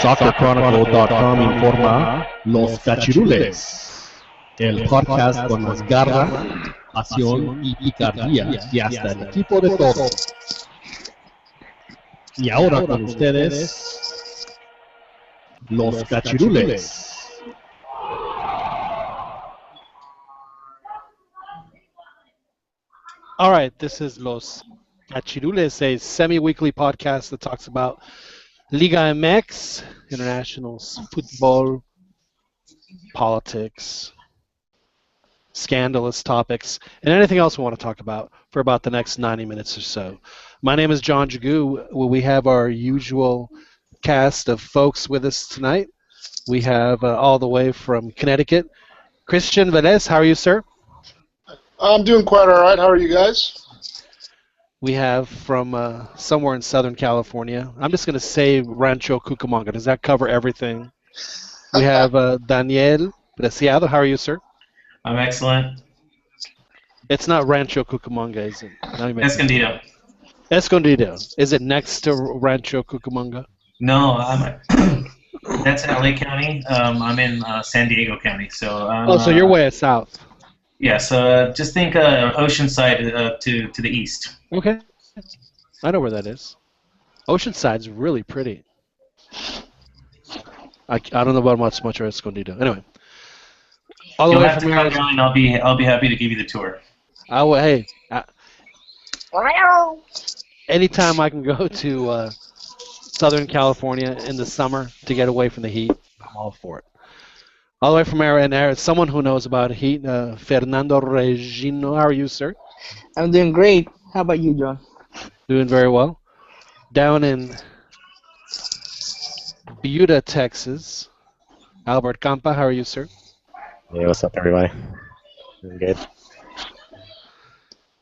SoccerChronicle.com informa Los Cachirules, el podcast con más garra, pasión y picardía que hasta el equipo de todos. Y ahora con ustedes, Los Cachirules. All right, this is Los Cachirules, a semi-weekly podcast that talks about LigaMX, international football, politics, scandalous topics, and anything else we want to talk about for about the next 90 minutes or so. My name is John Jagu. We have our usual cast of folks with us tonight. We have all the way from Connecticut, Christian Velez. How are you, sir? I'm doing quite all right. How are you guys? We have from somewhere in Southern California. I'm just going to say Rancho Cucamonga. Does that cover everything? We have Daniel Preciado. How are you, sir? I'm excellent. It's not Rancho Cucamonga, is it? Escondido. Escondido. Is it next to Rancho Cucamonga? No, that's in LA County. I'm in San Diego County. So so you're way south. Yeah, so just think Oceanside to the east. Okay. I know where that is. Oceanside's really pretty. I don't know about much of Escondido. Anyway. You'll have to come down and I'll be happy to give you the tour. Anytime I can go to Southern California in the summer to get away from the heat, I'm all for it. All the way from there, someone who knows about heat, Fernando Regino. How are you, sir? I'm doing great. How about you, John? Doing very well. Down in Buda, Texas, Albert Campa. How are you, sir? Hey, what's up, everybody? Doing good.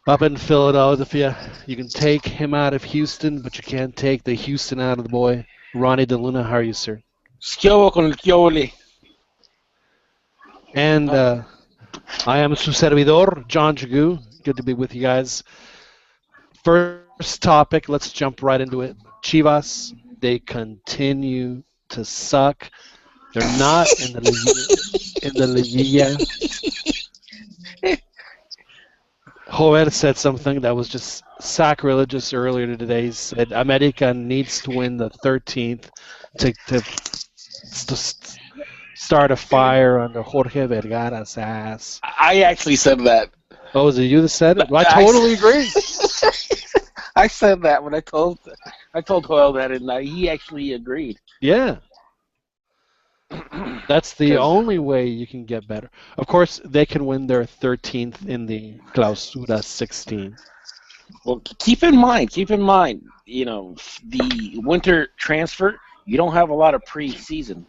Up in Philadelphia, you can take him out of Houston, but you can't take the Houston out of the boy. Ronnie DeLuna, how are you, sir? Schiovo con el Chiovoli. And I am su servidor, John Jagu. Good to be with you guys. First topic, let's jump right into it. Chivas, they continue to suck. They're not in the Liguilla. Joel said something that was just sacrilegious earlier today. He said America needs to win the 13th to start a fire under Jorge Vergara's ass. I actually said that. Oh, is it you that said it? Well, I totally agree. I said that when I told Joel that, and he actually agreed. Yeah. That's the only way you can get better. Of course, they can win their 13th in the Clausura 16. Well, keep in mind, the winter transfer, you don't have a lot of preseason.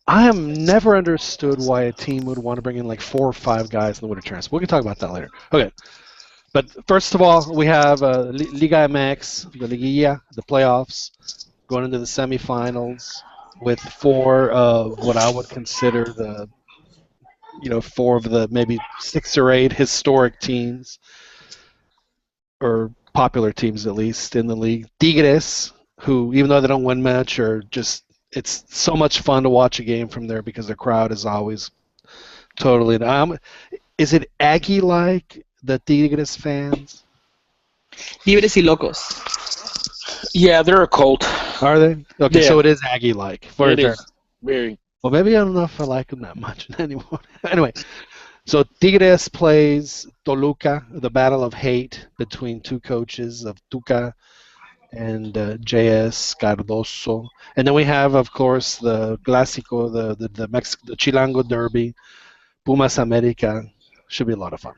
I have never understood why a team would want to bring in like 4 or 5 guys in the winter transfer. We can talk about that later. Okay. But first of all, we have Liga MX, the Liguilla, the playoffs, going into the semifinals with 4 of what I would consider 4 of the maybe 6 or 8 historic teams, or popular teams at least, in the league. Tigres, who, even though they don't win much, are just, it's so much fun to watch a game from there because the crowd is always totally. Is it Aggie-like, the Tigres fans? Tigres y Locos. Yeah, they're a cult. Are they? Okay, Yeah. so it is Aggie-like. It is. Very. Well, maybe I don't know if I like them that much anymore. Anyway, so Tigres plays Toluca, the battle of hate between 2 coaches of Tuca and J.S. Cardoso. And then we have, of course, the Clásico, the Chilango Derby, Pumas America. Should be a lot of fun.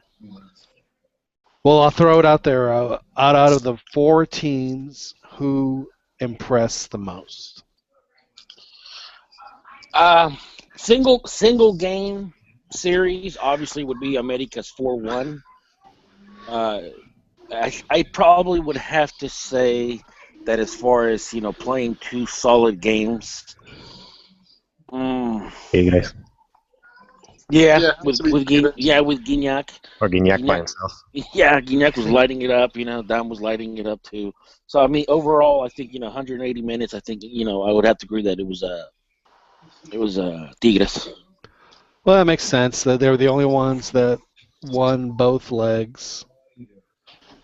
Well, I'll throw it out there. Out of the 4 teams, who impressed the most? Single game series obviously would be America's 4-1. I probably would have to say that as far as playing 2 solid games. Hey guys. Yeah, Yeah, with to be with fair. with Gignac. Or Gignac by Gignac, himself. yeah, Gignac was lighting it up. Dom was lighting it up too. So I mean, overall, I think 180 minutes. I think I would have to agree that it was Tigres. Well, that makes sense. That they were the only ones that won both legs,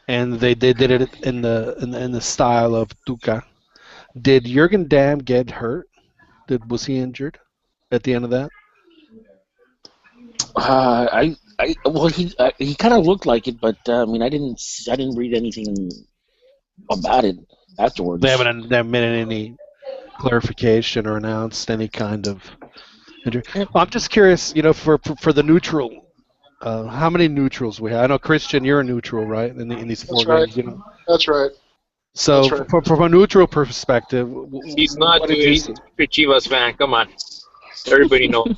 and they did it in the style of Tuca. Did Jurgen Damm get hurt? Was he injured at the end of that? Well, he kind of looked like it, but I mean, I didn't read anything about it They afterwards. haven't made any clarification or announced any kind of injury. Yep. Well, I'm just curious, for the neutral, how many neutrals we have? I know Christian, you're a neutral, right? In these four That's right. games, That's right. So That's right. from a neutral perspective, He's not, what did dude. you He's see? a Chivas fan. Come on. Everybody knows.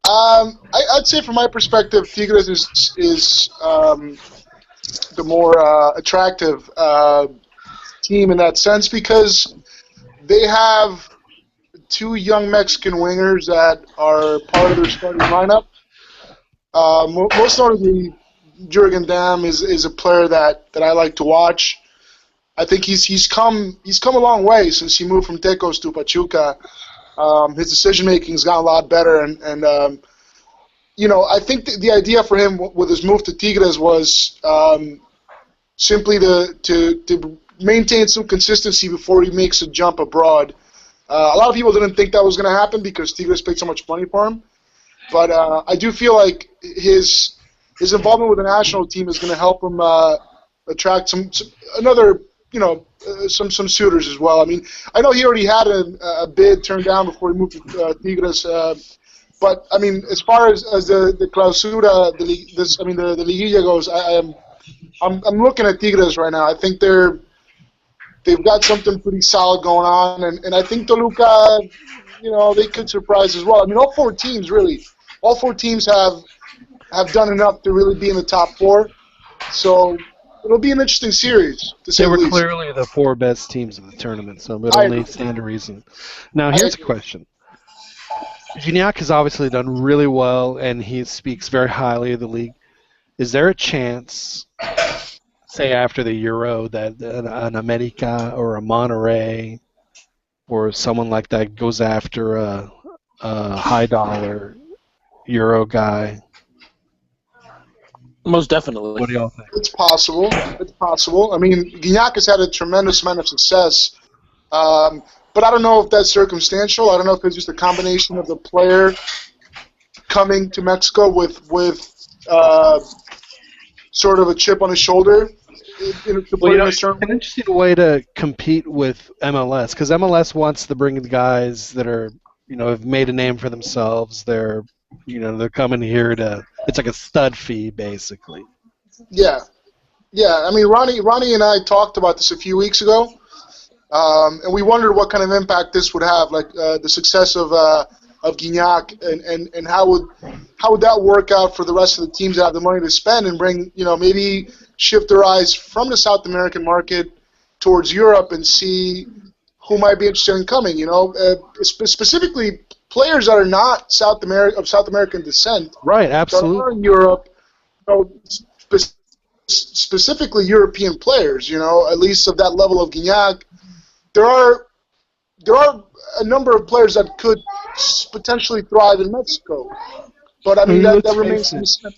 I'd say from my perspective, Tigres is the more attractive team in that sense because they have two young Mexican wingers that are part of their starting lineup. Most notably, Jurgen Damm is a player that I like to watch. I think he's come a long way since he moved from Tecos to Pachuca. His decision making has gotten a lot better, and I think the idea for him with his move to Tigres was simply to maintain some consistency before he makes a jump abroad. A lot of people didn't think that was going to happen because Tigres paid so much money for him, but I do feel like his involvement with the national team is going to help him attract some suitors as well. I mean, I know he already had a bid turned down before he moved to Tigres, but I mean, as far as the clausura, the Liguilla goes, I'm looking at Tigres right now. I think they've got something pretty solid going on, and I think Toluca, they could surprise as well. I mean, all four teams have done enough to really be in the top four, so it'll be an interesting series, to say They the were least. clearly the four best teams of the tournament, so it I only agree. stand to reason. Now, here's a question. Gignac has obviously done really well, and he speaks very highly of the league. Is there a chance, say after the Euro, that an America or a Monterrey or someone like that goes after a high-dollar Euro guy? Most definitely. What do y'all think? It's possible. It's possible. I mean, Gignac has had a tremendous amount of success, but I don't know if that's circumstantial. I don't know if it's just a combination of the player coming to Mexico with sort of a chip on his shoulder. It's an interesting way to compete with MLS because MLS wants to bring in guys that are, have made a name for themselves. They're coming here to. It's like a stud fee, basically. Yeah. I mean, Ronnie and I talked about this a few weeks ago, and we wondered what kind of impact this would have, like the success of Gignac, and how would that work out for the rest of the teams that have the money to spend and bring, maybe shift their eyes from the South American market towards Europe and see who might be interested in coming. Specifically players that are not of South American descent. Right, That absolutely. are in Europe, specifically European players. At least of that level of Gignac. There are a number of players that could potentially thrive in Mexico, but I mean that remains to be seen.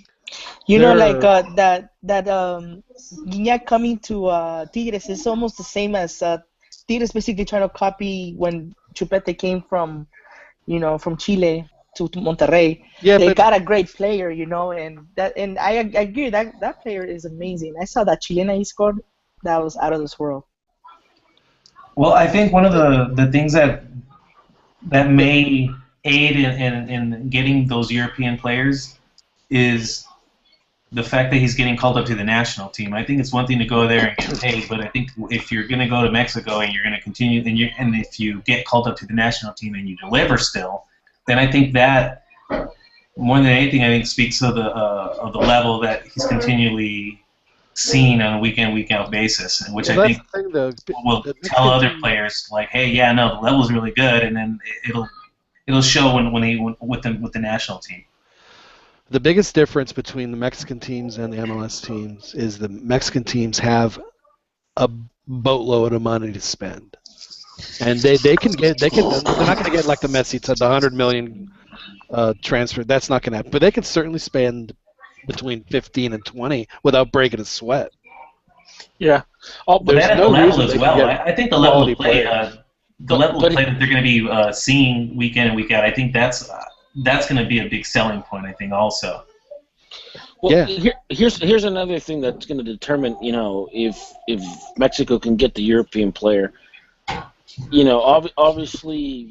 That Gignac coming to Tigres is almost the same as Tigres basically trying to copy when Chupete came from Chile to Monterrey. Yeah, they but got a great player, and I agree that player is amazing. I saw that Chilena he scored, that was out of this world. Well, I think one of the things that may aid in getting those European players is the fact that he's getting called up to the national team. I think it's one thing to go there and get paid, but I think if you're going to go to Mexico and you're going to continue, and if you get called up to the national team and you deliver still, then I think that more than anything, I think speaks of the level that he's continually seen on a week out basis, and which I think will tell other players like, hey, yeah, no, the level's really good, and then it'll show when he with the national team. The biggest difference between the Mexican teams and the MLS teams is the Mexican teams have a boatload of money to spend, and they're not going to get like the Messi to the 100 million transfer. That's not going to happen. But they can certainly spend between 15 and 20 without breaking a sweat. Yeah. But that no level as reason well. I think the level of play, But that they're going to be seeing week in and week out, I think that's going to be a big selling point. I think also. Well, Yeah. here's another thing that's going to determine, if Mexico can get the European player. Obviously,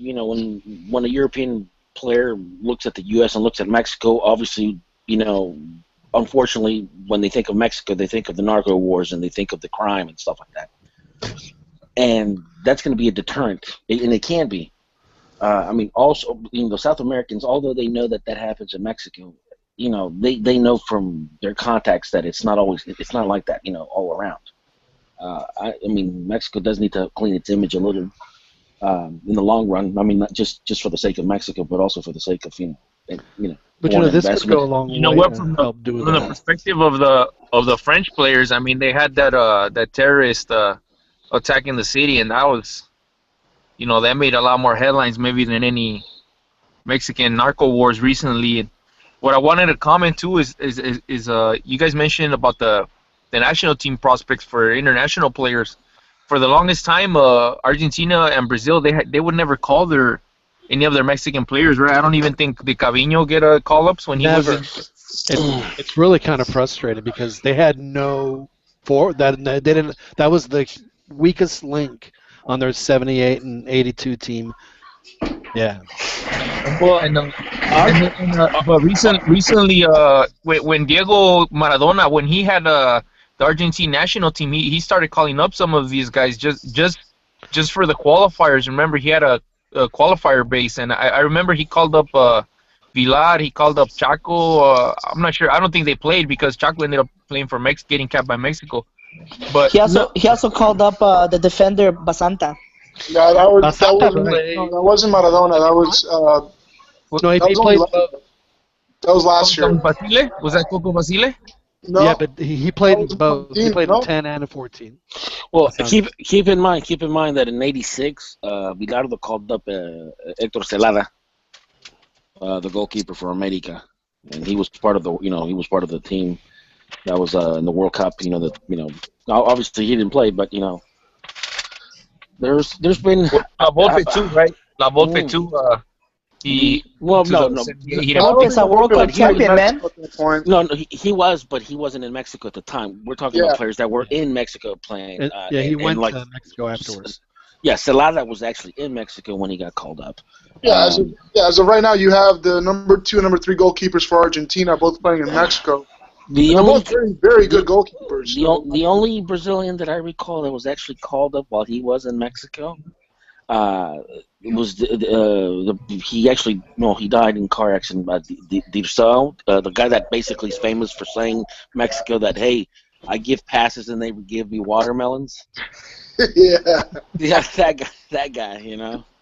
when a European player looks at the U.S. and looks at Mexico, obviously, unfortunately, when they think of Mexico, they think of the narco wars and they think of the crime and stuff like that. And that's going to be a deterrent, and it can be. Also, the South Americans, although they know that happens in Mexico, they know from their contacts that it's not like that, all around. Mexico does need to clean its image a little in the long run. Not just for the sake of Mexico, but also for the sake of But this could go a long way what? to From help do the that. perspective of the French players, they had that terrorist attacking the city, and that was, that made a lot more headlines maybe than any Mexican narco wars recently. And what I wanted to comment too is you guys mentioned about the national team prospects for international players. For the longest time, Argentina and Brazil, they would never call any of their Mexican players, right? I don't even think De Cavino get call-ups when he Never. was. It's really kind of frustrating because they had no that was the weakest link on their 78 and 82 team. Yeah. Well, but recently, when Diego Maradona, when he had the Argentine national team, he started calling up some of these guys just for the qualifiers. Remember, he had a qualifier base, and I remember he called up Vilar, he called up Chaco. I'm not sure. I don't think they played because Chaco ended up playing for getting capped by Mexico. But he also called up the defender Basanta. Yeah, that wasn't Maradona. That was he played. that was last year. Basile? Was that Coco Basile? No. Yeah, but he played in both. He played in 10 and 14. Well, keep in mind that in '86, Bilardo called up Héctor Celada, the goalkeeper for America, and he was part of the team that was in the World Cup. Obviously he didn't play, but there's been La Volpe too, right? La Volpe too. He It's a World Cup champion, man. No, he was, but he wasn't in Mexico at the time. We're talking about players that were in Mexico playing. He went to Mexico afterwards. Yeah, Celada was actually in Mexico when he got called up. Yeah, as of right now, you have the number 2 and number 3 goalkeepers for Argentina, both playing in Mexico. They're both very, very good goalkeepers. The only Brazilian that I recall that was actually called up while he was in Mexico was he died in car accident by Dirceu, the guy that basically is famous for saying Mexico that, hey, I give passes and they would give me watermelons. Yeah, that guy,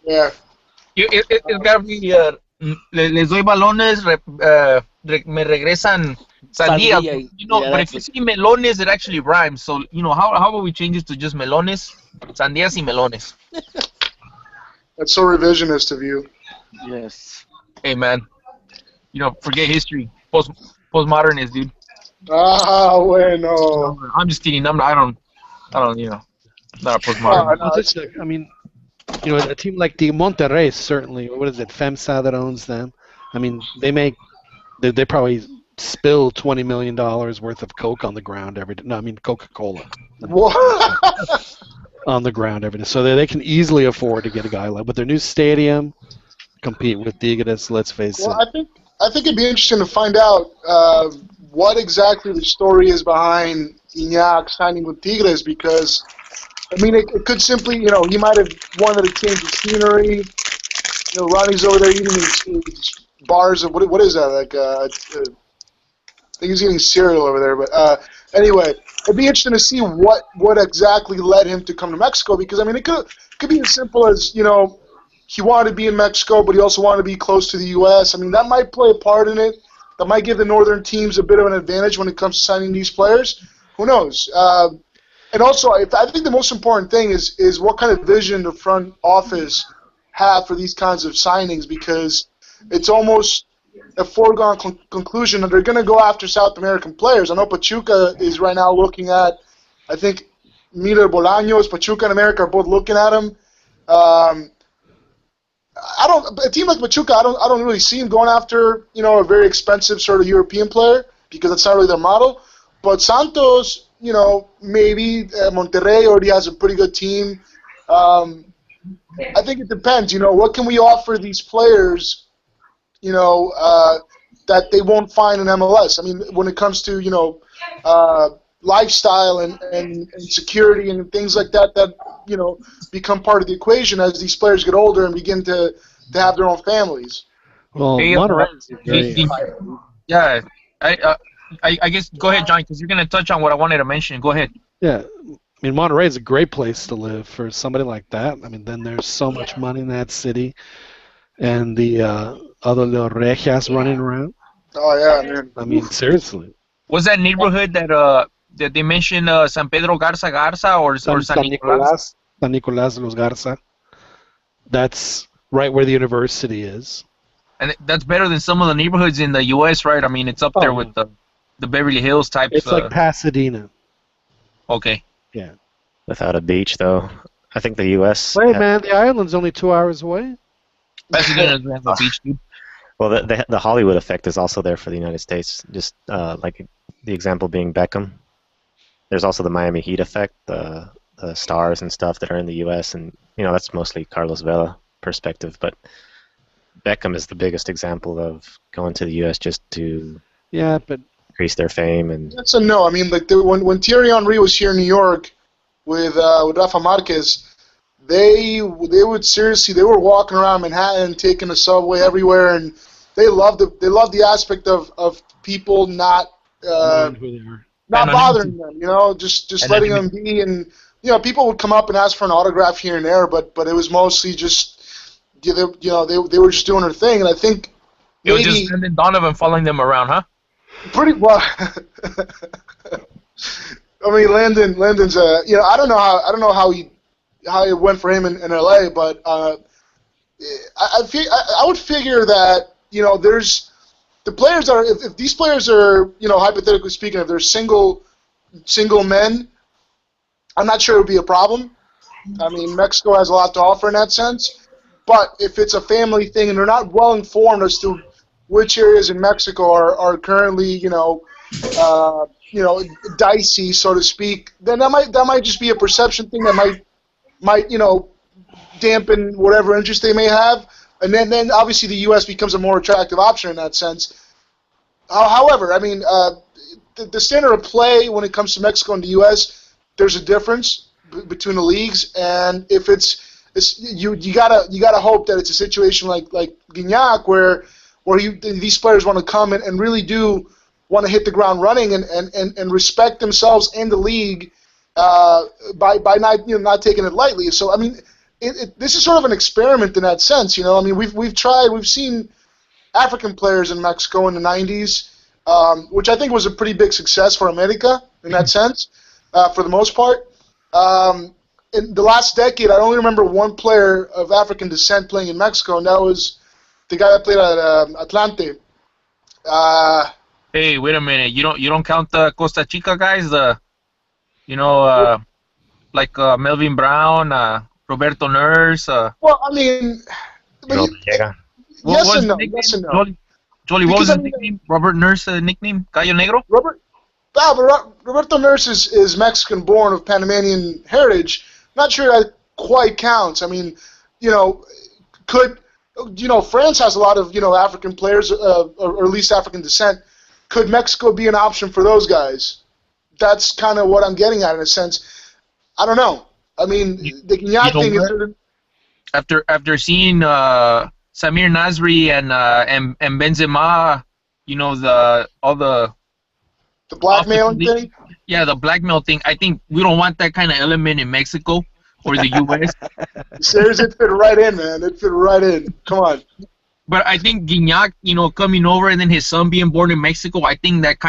Yeah. It's gotta be les doy balones, me regresan sandías. But if you see melones, it actually rhymes. So how about we change it to just melones, sandías y melones? That's so revisionist of you. Yes. Hey man, forget history. Postmodernist, dude. Ah, bueno. I'm just kidding. I don't. Not a postmodern. A team like the Monterrey, certainly. What is it? FEMSA that owns them. They probably spill $20 million worth of Coke on the ground every day. No, Coca-Cola. What? On the ground every day. So they can easily afford to get a guy with their new stadium, compete with Tigres, let's face it. I think it'd be interesting to find out what exactly the story is behind Iñak signing with Tigres, because it could simply, he might have wanted to change the scenery. Ronnie's over there eating his bars of what is that? I think he's eating cereal over there. But anyway, it'd be interesting to see what exactly led him to come to Mexico, because it could be as simple as he wanted to be in Mexico, but he also wanted to be close to the U.S. I mean, that might play a part in it. That might give the northern teams a bit of an advantage when it comes to signing these players. Who knows? And also, I think the most important thing is what kind of vision the front office have for these kinds of signings, because it's almost a foregone conclusion that they're going to go after South American players. I know Pachuca is right now looking at, I think, Miller Bolaños, Pachuca and America are both looking at him. A team like Pachuca, I don't really see him going after, a very expensive sort of European player, because that's not really their model. But Santos, maybe Monterrey already has a pretty good team. I think it depends. What can we offer these players? That they won't find in MLS. I mean, when it comes to lifestyle and security and things like that become part of the equation as these players get older and begin to have their own families. Well, Monterrey is very yeah, I guess go ahead, John, because you're going to touch on what I wanted to mention. Go ahead. Yeah, I mean, Monterrey is a great place to live for somebody like that. I mean, then there's so much money in that city, and the other little regias running around. Oh yeah, man. I mean, seriously. Was that neighborhood that they mentioned San Pedro Garza or San Nicolas? San Nicolas de los Garza. That's right where the university is. And that's better than some of the neighborhoods in the U.S., right? I mean, it's up there with the Beverly Hills type. It's like Pasadena. Okay. Yeah. Without a beach, though. I think the U.S. Wait, man, the island's only 2 hours away. Pasadena doesn't have a beach, too. Well, the Hollywood effect is also there for the United States. Just like the example being Beckham. There's also the Miami Heat effect, the stars and stuff that are in the U.S. And that's mostly Carlos Vela perspective. But Beckham is the biggest example of going to the U.S. just to increase their fame. And that's a no. I mean, like when Thierry Henry was here in New York with Rafa Marquez. They were walking around Manhattan, taking the subway everywhere, and they loved the aspect of people not bothering them, just letting them be, and people would come up and ask for an autograph here and there, but it was mostly just they were just doing their thing, and I think it was just Landon Donovan following them around, huh? Pretty well. I mean, Landon's I don't know how it went for him in LA, but I would figure that there's the players are if these players are hypothetically speaking, if they're single men, I'm not sure it would be a problem. I mean, Mexico has a lot to offer in that sense, but if it's a family thing and they're not well informed as to which areas in Mexico are currently dicey, so to speak, then that might just be a perception thing that might dampen whatever interest they may have, and then obviously the U.S. becomes a more attractive option in that sense. However, I mean, the standard of play when it comes to Mexico and the U.S., there's a difference between the leagues, and if you gotta hope that it's a situation like Gignac where these players want to come and really do want to hit the ground running and respect themselves and the league. By not taking it lightly. So I mean, this is sort of an experiment in that sense. I mean, we've seen African players in Mexico in the '90s, which I think was a pretty big success for America in that sense, for the most part. In the last decade, I only remember one player of African descent playing in Mexico, and that was the guy that played at Atlante. Hey, wait a minute! You don't count the Costa Chica guys, like Melvin Brown, Roberto Nurse. Well, I mean, yes and no. Jolly, what was his nickname? Robert Nurse nickname? Gallo Negro? Roberto Nurse is Mexican-born of Panamanian heritage. Not sure that quite counts. I mean, France has a lot of African players, or at least African descent. Could Mexico be an option for those guys? That's kind of what I'm getting at in a sense. I don't know. I mean, the Gignac thing is after seeing Samir Nasri and Benzema, the blackmailing thing. Yeah, the blackmail thing. I think we don't want that kind of element in Mexico, or the U.S. Serious, it fit right in, man. It fit right in. Come on. But I think Gignac, coming over and then his son being born in Mexico, I think that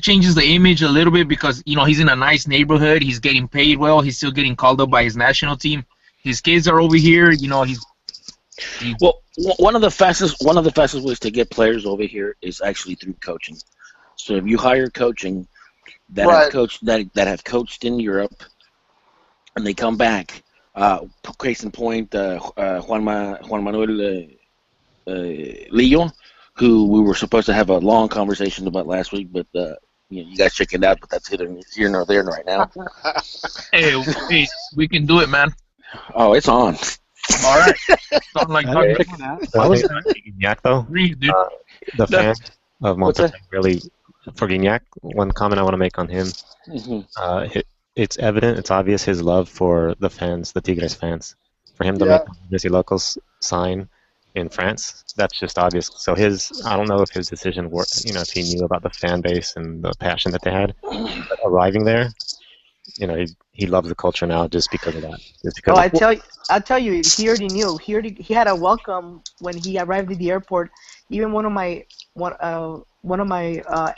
changes the image a little bit because he's in a nice neighborhood. He's getting paid well. He's still getting called up by his national team. His kids are over here. He's Well, one of the fastest ways to get players over here is actually through coaching. So if you hire coaching that have coached in Europe, and they come back, case in point, Juan Manuel Lillo, who we were supposed to have a long conversation about last week, but you guys check it out. But that's here nor there right now. hey, we can do it, man. Oh, it's on. All right. Sound like Gignac, though. Dude. The fans of Monterrey really, for Gignac, one comment I want to make on him. Mm-hmm. It's evident, it's obvious his love for the fans, the Tigres fans. For him to make the locals sign in France, that's just obvious. So I don't know if his decision worked, if he knew about the fan base and the passion that they had. But arriving there, he loves the culture now just because of that. I tell you, he already knew. He had a welcome when he arrived at the airport. Even one of my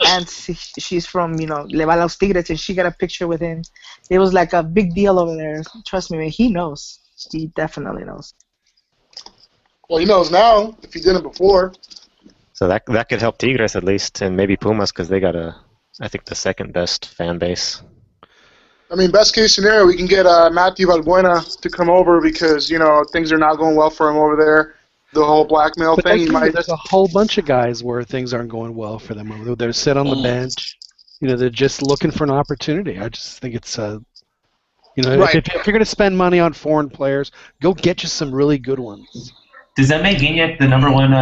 aunts, she's from Le va a los Tigres, and she got a picture with him. It was like a big deal over there. Trust me, man. He knows. He definitely knows. Well, he knows now. If he didn't before. So that could help Tigres at least, and maybe Pumas because they got I think the second best fan base. I mean, best case scenario, we can get Matthew Valbuena to come over because things are not going well for him over there. The whole blackmail thing. There's a whole bunch of guys where things aren't going well for them. They're sit on the bench. They're just looking for an opportunity. I just think it's if you're going to spend money on foreign players, go get you some really good ones. Does that make Gignac the number one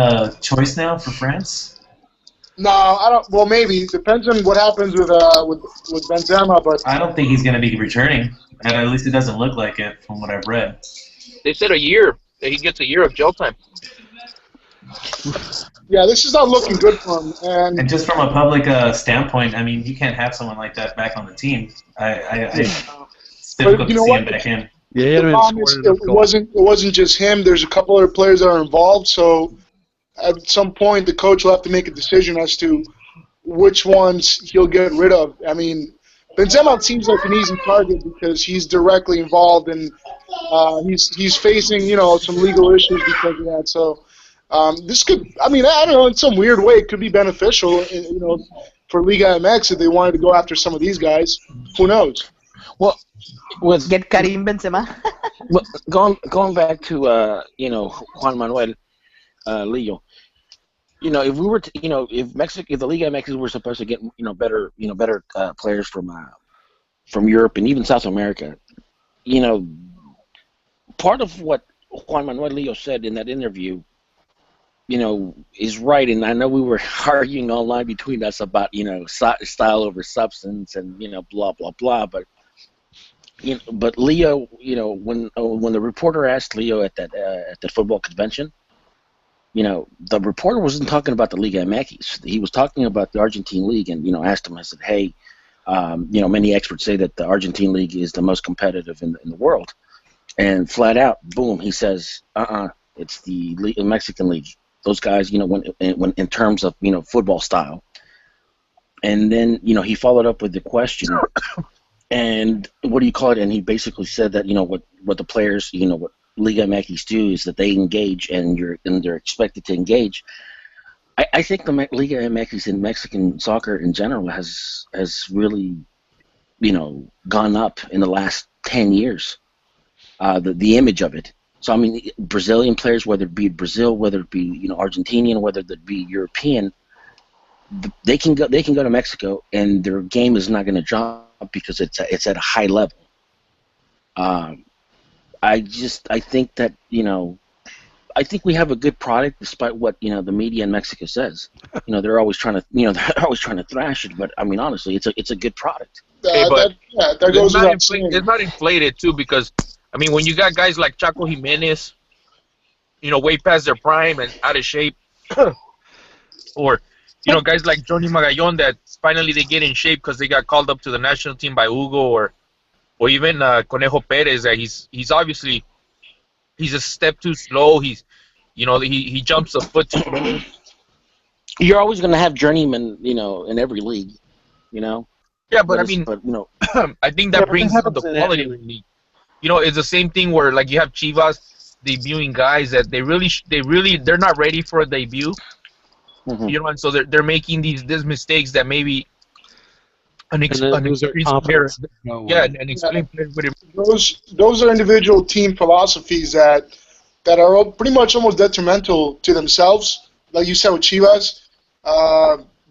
choice now for France? No, I don't. Well, maybe depends on what happens with Benzema, but I don't think he's going to be returning. And at least it doesn't look like it from what I've read. They said a year. That he gets a year of jail time. Yeah, this is not looking good for him. And just from a public standpoint, I mean, you can't have someone like that back on the team. It's difficult to see him back in. Yeah, the problem is it wasn't just him. There's a couple other players that are involved. So at some point, the coach will have to make a decision as to which ones he'll get rid of. I mean, Benzema seems like an easy target because he's directly involved and he's facing some legal issues because of that. So this could, I don't know, in some weird way, it could be beneficial, for Liga MX if they wanted to go after some of these guys. Who knows? Well, get Karim Benzema. Well, going back to Juan Manuel Lillo. If we were to, if the Liga MX were supposed to get better players from Europe and even South America, part of what Juan Manuel Lillo said in that interview, is right. And I know we were arguing online between us about style over substance and blah blah blah, but Lillo, when the reporter asked Lillo at that football convention. The reporter wasn't talking about the Liga MX. He was talking about the Argentine League, and asked him. I said, "Hey, many experts say that the Argentine League is the most competitive in the world," and flat out, boom, he says, it's the Mexican League. Those guys, when in terms of football style." And then he followed up with the question, and what do you call it? And he basically said that what the players what Liga MX do is that they engage and they're expected to engage. I think the Liga MX in Mexican soccer in general has really gone up in the last 10 years. The image of it. So Brazilian players, whether it be Brazil, whether it be Argentinian, whether it be European, they can go to Mexico and their game is not going to drop because it's at a high level. I think that I think we have a good product despite what the media in Mexico says. They're always trying to thrash it, but honestly, it's a good product. That goes without saying. It's not inflated too because when you got guys like Chaco Jimenez, way past their prime and out of shape, or guys like Johnny Magallon that finally they get in shape because they got called up to the national team by Hugo, or or even Conejo Perez, that he's obviously he's a step too slow. He jumps a foot too low. You're always going to have journeymen, in every league, you know. Yeah, but I mean, I think that brings down the quality of the league. It's the same thing where like you have Chivas debuting guys that they're not ready for a debut. Mm-hmm. And so they're making these mistakes that maybe an experienced player, an experienced player would. Those are individual team philosophies that are pretty much almost detrimental to themselves. Like you said with Chivas,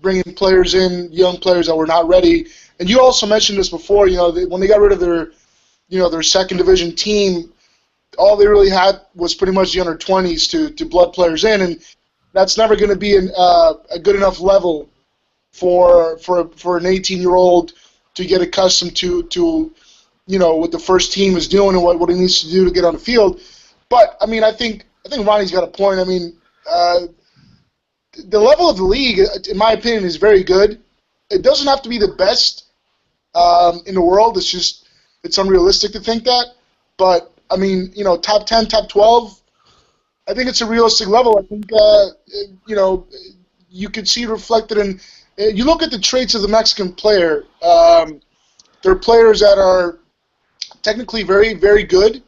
bringing players in, young players that were not ready. And you also mentioned this before. When they got rid of their second division team, all they really had was pretty much the under 20s to blood players in, and that's never going to be a good enough level for an 18-year-old to get accustomed to what the first team is doing and what he needs to do to get on the field. But I mean, I think Ronnie's got a point. I mean, the level of the league, in my opinion, is very good. It doesn't have to be the best in the world. It's unrealistic to think that. But I mean, top 10, top 12. I think it's a realistic level. I think you could see it reflected in. You look at the traits of the Mexican player. They're players that are technically very, very good,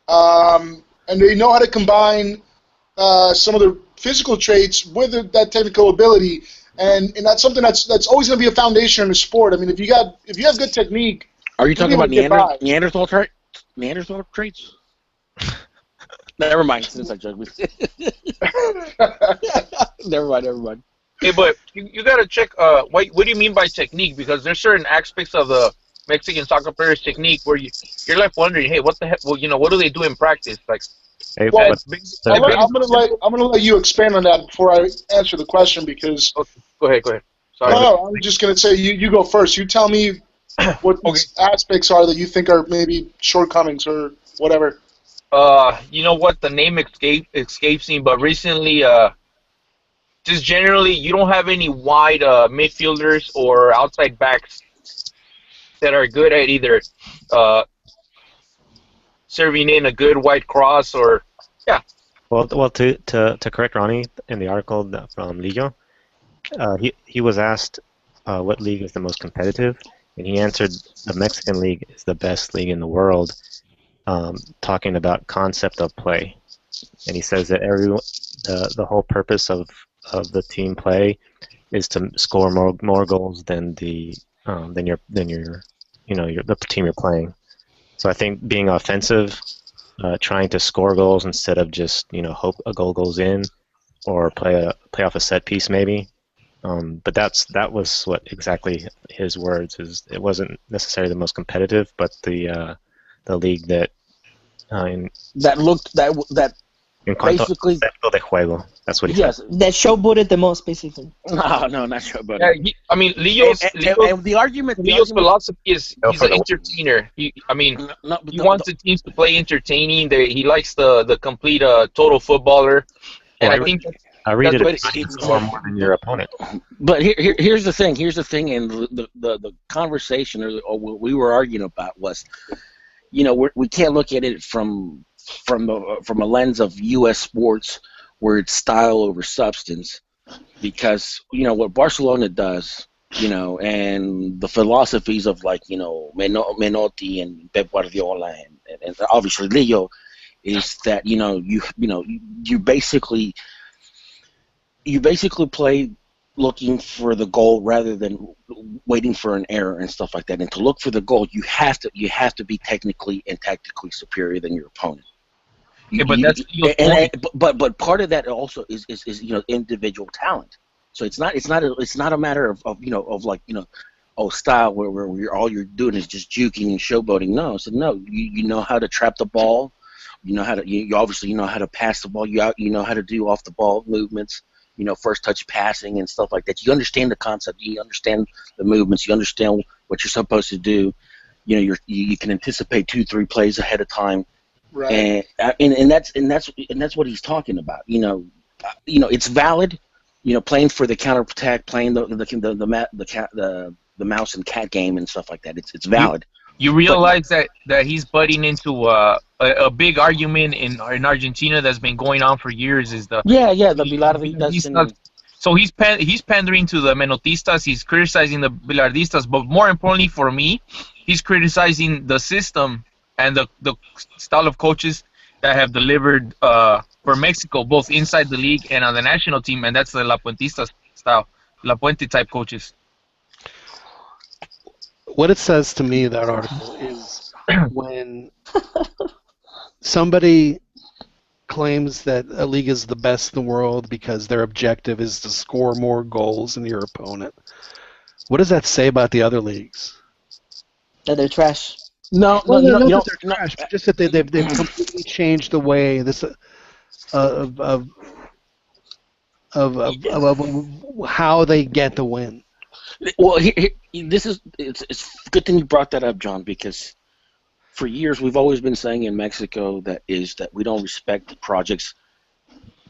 and they know how to combine some of their physical traits with that technical ability, and that's something that's always going to be a foundation in the sport. I mean, if you have good technique. Are you talking about Neanderthal traits? Never mind. Since I joke with Never mind. Hey, but you got to check. What do you mean by technique? Because there's certain aspects of the Mexican soccer players' technique where you're left wondering, hey, what the heck? Well, what do they do in practice? Like, hey, I'm gonna let you expand on that before I answer the question because. Okay, go ahead. Sorry. No, I'm just gonna say you go first. You tell me what these aspects are that you think are maybe shortcomings or whatever. You know what? The name escapes me, but recently, just generally, you don't have any wide midfielders or outside backs that are good at either serving in a good wide cross or Well, to correct Ronnie in the article from Liguilla, he was asked what league is the most competitive, and he answered the Mexican league is the best league in the world. Talking about concept of play, and he says that the whole purpose of the team play is to score more goals than the team you're playing. So I think being offensive, trying to score goals instead of just hope a goal goes in or play off a set piece maybe. But that was what exactly his words is. It wasn't necessarily the most competitive, but the league that basically de juego. That's what he said. That showboated the most, basically. No, not showboated. Yeah, I mean, Leo's philosophy is he's an entertainer. He wants the teams to play entertaining. He likes the complete total footballer, and I think I read it score more than your opponent. But here's the thing. And the conversation or what we were arguing about was, we can't look at it from a lens of U.S. sports where it's style over substance, because what Barcelona does, and the philosophies of Menotti and Pep Guardiola and obviously Leo, is that you basically play looking for the goal rather than waiting for an error and stuff like that. And to look for the goal, you have to be technically and tactically superior than your opponent. But part of that also is individual talent. So it's not a matter of style where all you're doing is just juking and showboating. No, so no, you know how to trap the ball. You obviously know how to pass the ball. You know how to do off the ball movements. First touch passing and stuff like that. You understand the concept. You understand the movements. You understand what you're supposed to do. You can anticipate 2-3 plays ahead of time. Right. And that's what he's talking about. It's valid. Playing for the counter attack, playing the mouse and cat game and stuff like that. It's valid. you realize that he's butting into a big argument in Argentina that's been going on for years. Is the the Bilardistas Bilardistas. and So he's pandering to the Menotistas. He's criticizing the Bilardistas, but more importantly for me, he's criticizing the system and the style of coaches that have delivered for Mexico, both inside the league and on the national team, and that's the La Puentista style, La Puente type coaches. What it says to me, that article, is when somebody claims that a league is the best in the world because their objective is to score more goals than your opponent. What does that say about the other leagues? That they're trash. no, Well, you know, not you that know, they're trash, but just that they've completely changed the way of how they get the win. well, it's good thing you brought that up, John, because for years we've always been saying in Mexico that we don't respect the projects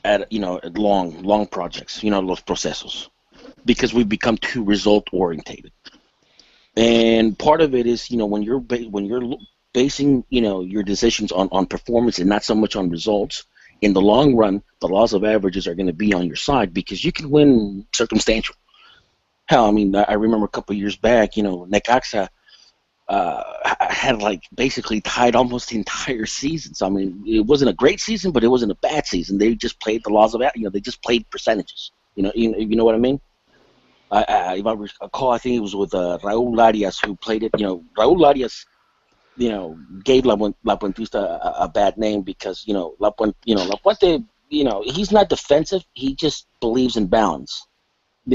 at long projects, los procesos, because we've become too result orientated. And part of it is, when you're basing, your decisions on performance and not so much on results, in the long run, the laws of averages are going to be on your side because you can win circumstantial. Hell, I mean, I remember a couple of years back, Necaxa had basically tied almost the entire season. So I mean, it wasn't a great season, but it wasn't a bad season. They just played the laws of they just played percentages. You know what I mean? If I recall, I think it was with Raúl Arias who played it. Raúl Arias, gave La Puentista a bad name because La Puente, he's not defensive. He just believes in balance. I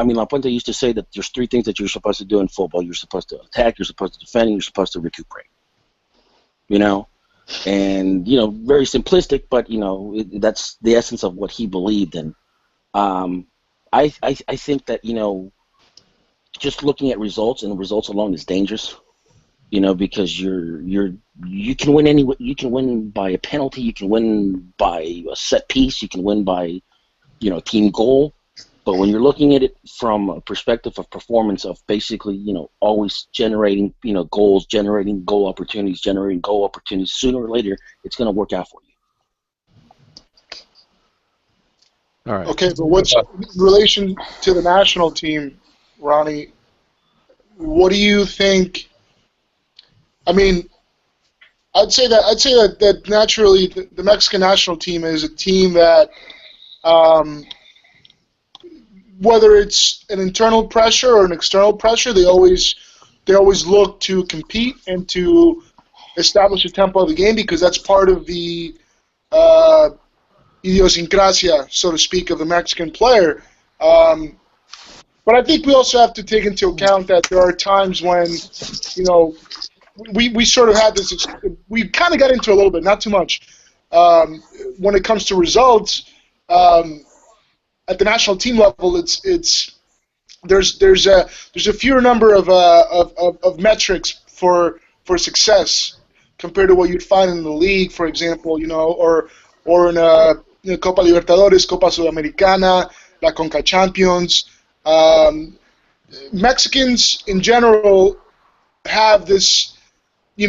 mean, La Puente used to say that there's three things that you're supposed to do in football. You're supposed to attack, you're supposed to defend, and you're supposed to recuperate. And very simplistic, but that's the essence of what he believed in. I think that just looking at results and results alone is dangerous. Because you can win you can win by a penalty, you can win by a set piece, you can win by team goal. But when you're looking at it from a perspective of performance, of basically, always generating, goals, generating goal opportunities, sooner or later, it's going to work out for you. All right. Okay, but what's in relation to the national team, Ronnie? What do you think? I mean, I'd say that naturally the Mexican national team is a team that, whether it's an internal pressure or an external pressure, they always look to compete and to establish a tempo of the game because that's part of the idiosyncrasia, so to speak, of the Mexican player. But I think we also have to take into account that there are times when, we sort of had this. We kind of got into a little bit, not too much, when it comes to results. At the national team level, there's a fewer number of metrics for success compared to what you'd find in the league, for example, or in Copa Libertadores, Copa Sudamericana, La Conca Champions. Mexicans in general have this, they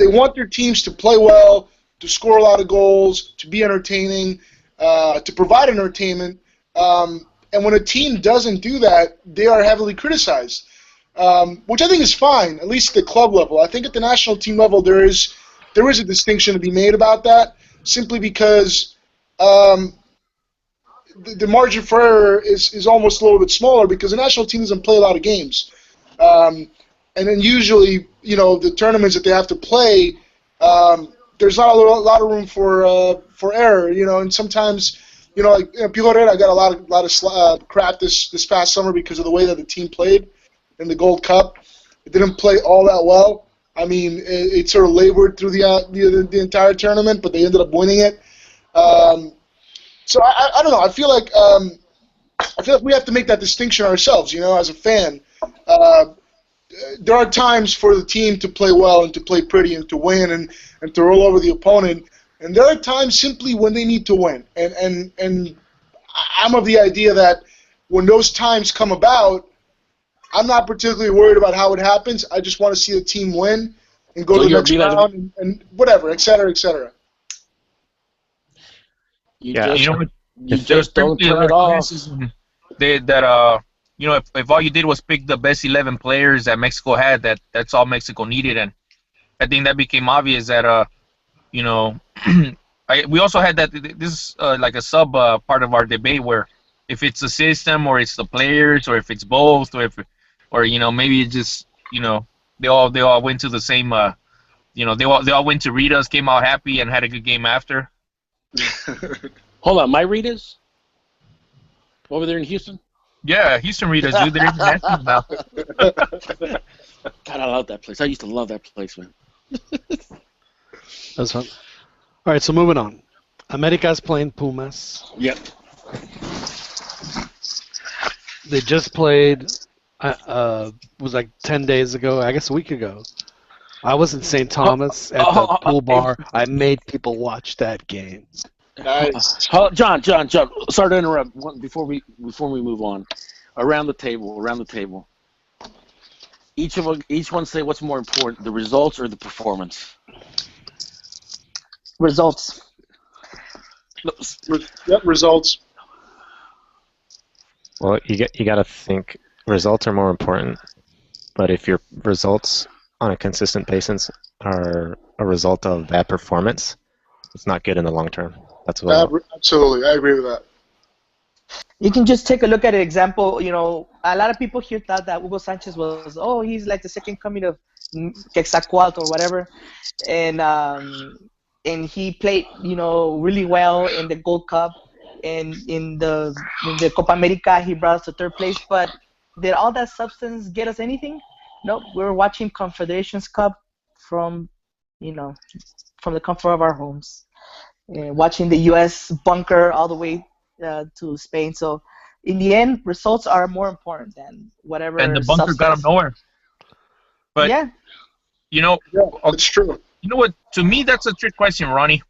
want their teams to play well, to score a lot of goals, to be entertaining, to provide entertainment, and when a team doesn't do that, they are heavily criticized, which I think is fine, at least at the club level. I think at the national team level there is a distinction to be made about that, simply because the margin for error is almost a little bit smaller because the national team doesn't play a lot of games, and then usually the tournaments that they have to play, there's not a lot of room for error, and sometimes, like Pio Herrera got a lot of crap this past summer because of the way that the team played in the Gold Cup. It didn't play all that well. I mean, it sort of labored through the entire tournament, but they ended up winning it. So I don't know. I feel like we have to make that distinction ourselves, as a fan. There are times for the team to play well and to play pretty and to win and to roll over the opponent, and there are times simply when they need to win. And I'm of the idea that when those times come about, I'm not particularly worried about how it happens. I just want to see the team win and go So to the you're next realizing- round and whatever, et cetera, et cetera. You Yeah. just, You know what? you There's just don't simply a turn lot it of off. criticism that you know, if all you did was pick the best 11 players that Mexico had, that's all Mexico needed, and I think that became obvious that you know, we also had that this is like a sub part of our debate where if it's the system or it's the players or if it's both or you know, maybe it just, you know, they all went to the same you know, they all went to Rita's, came out happy and had a good game after. Hold on, my Ritas? Over there in Houston? Yeah, Houston Rita's, dude, they're international now. God, I love that place. I used to love that place, man. That's fun. All right, so moving on. America's playing Pumas. Yep. They just played. It was like 10 days ago. I guess a week ago. I was in St. Thomas at the pool bar. I made people watch that game. Nice. John. Sorry to interrupt. Before we move on, around the table. Each one say what's more important, the results or the performance. Results. Yep, results. Well, you got to think results are more important, but if your results on a consistent basis are a result of bad performance, it's not good in the long term. That's what. Absolutely, I agree with that. You can just take a look at an example. You know, a lot of people here thought that Hugo Sanchez was, he's like the second coming of Quetzalcoatl or whatever, and he played, you know, really well in the Gold Cup, and in the Copa America he brought us to third place. But did all that substance get us anything? Nope. We were watching Confederations Cup from the comfort of our homes, watching the U.S. bunker all the way to Spain. So in the end, results are more important than whatever. And the bunker got him nowhere. But yeah, you know, It's true. you know what? To me, that's a trick question, Ronnie.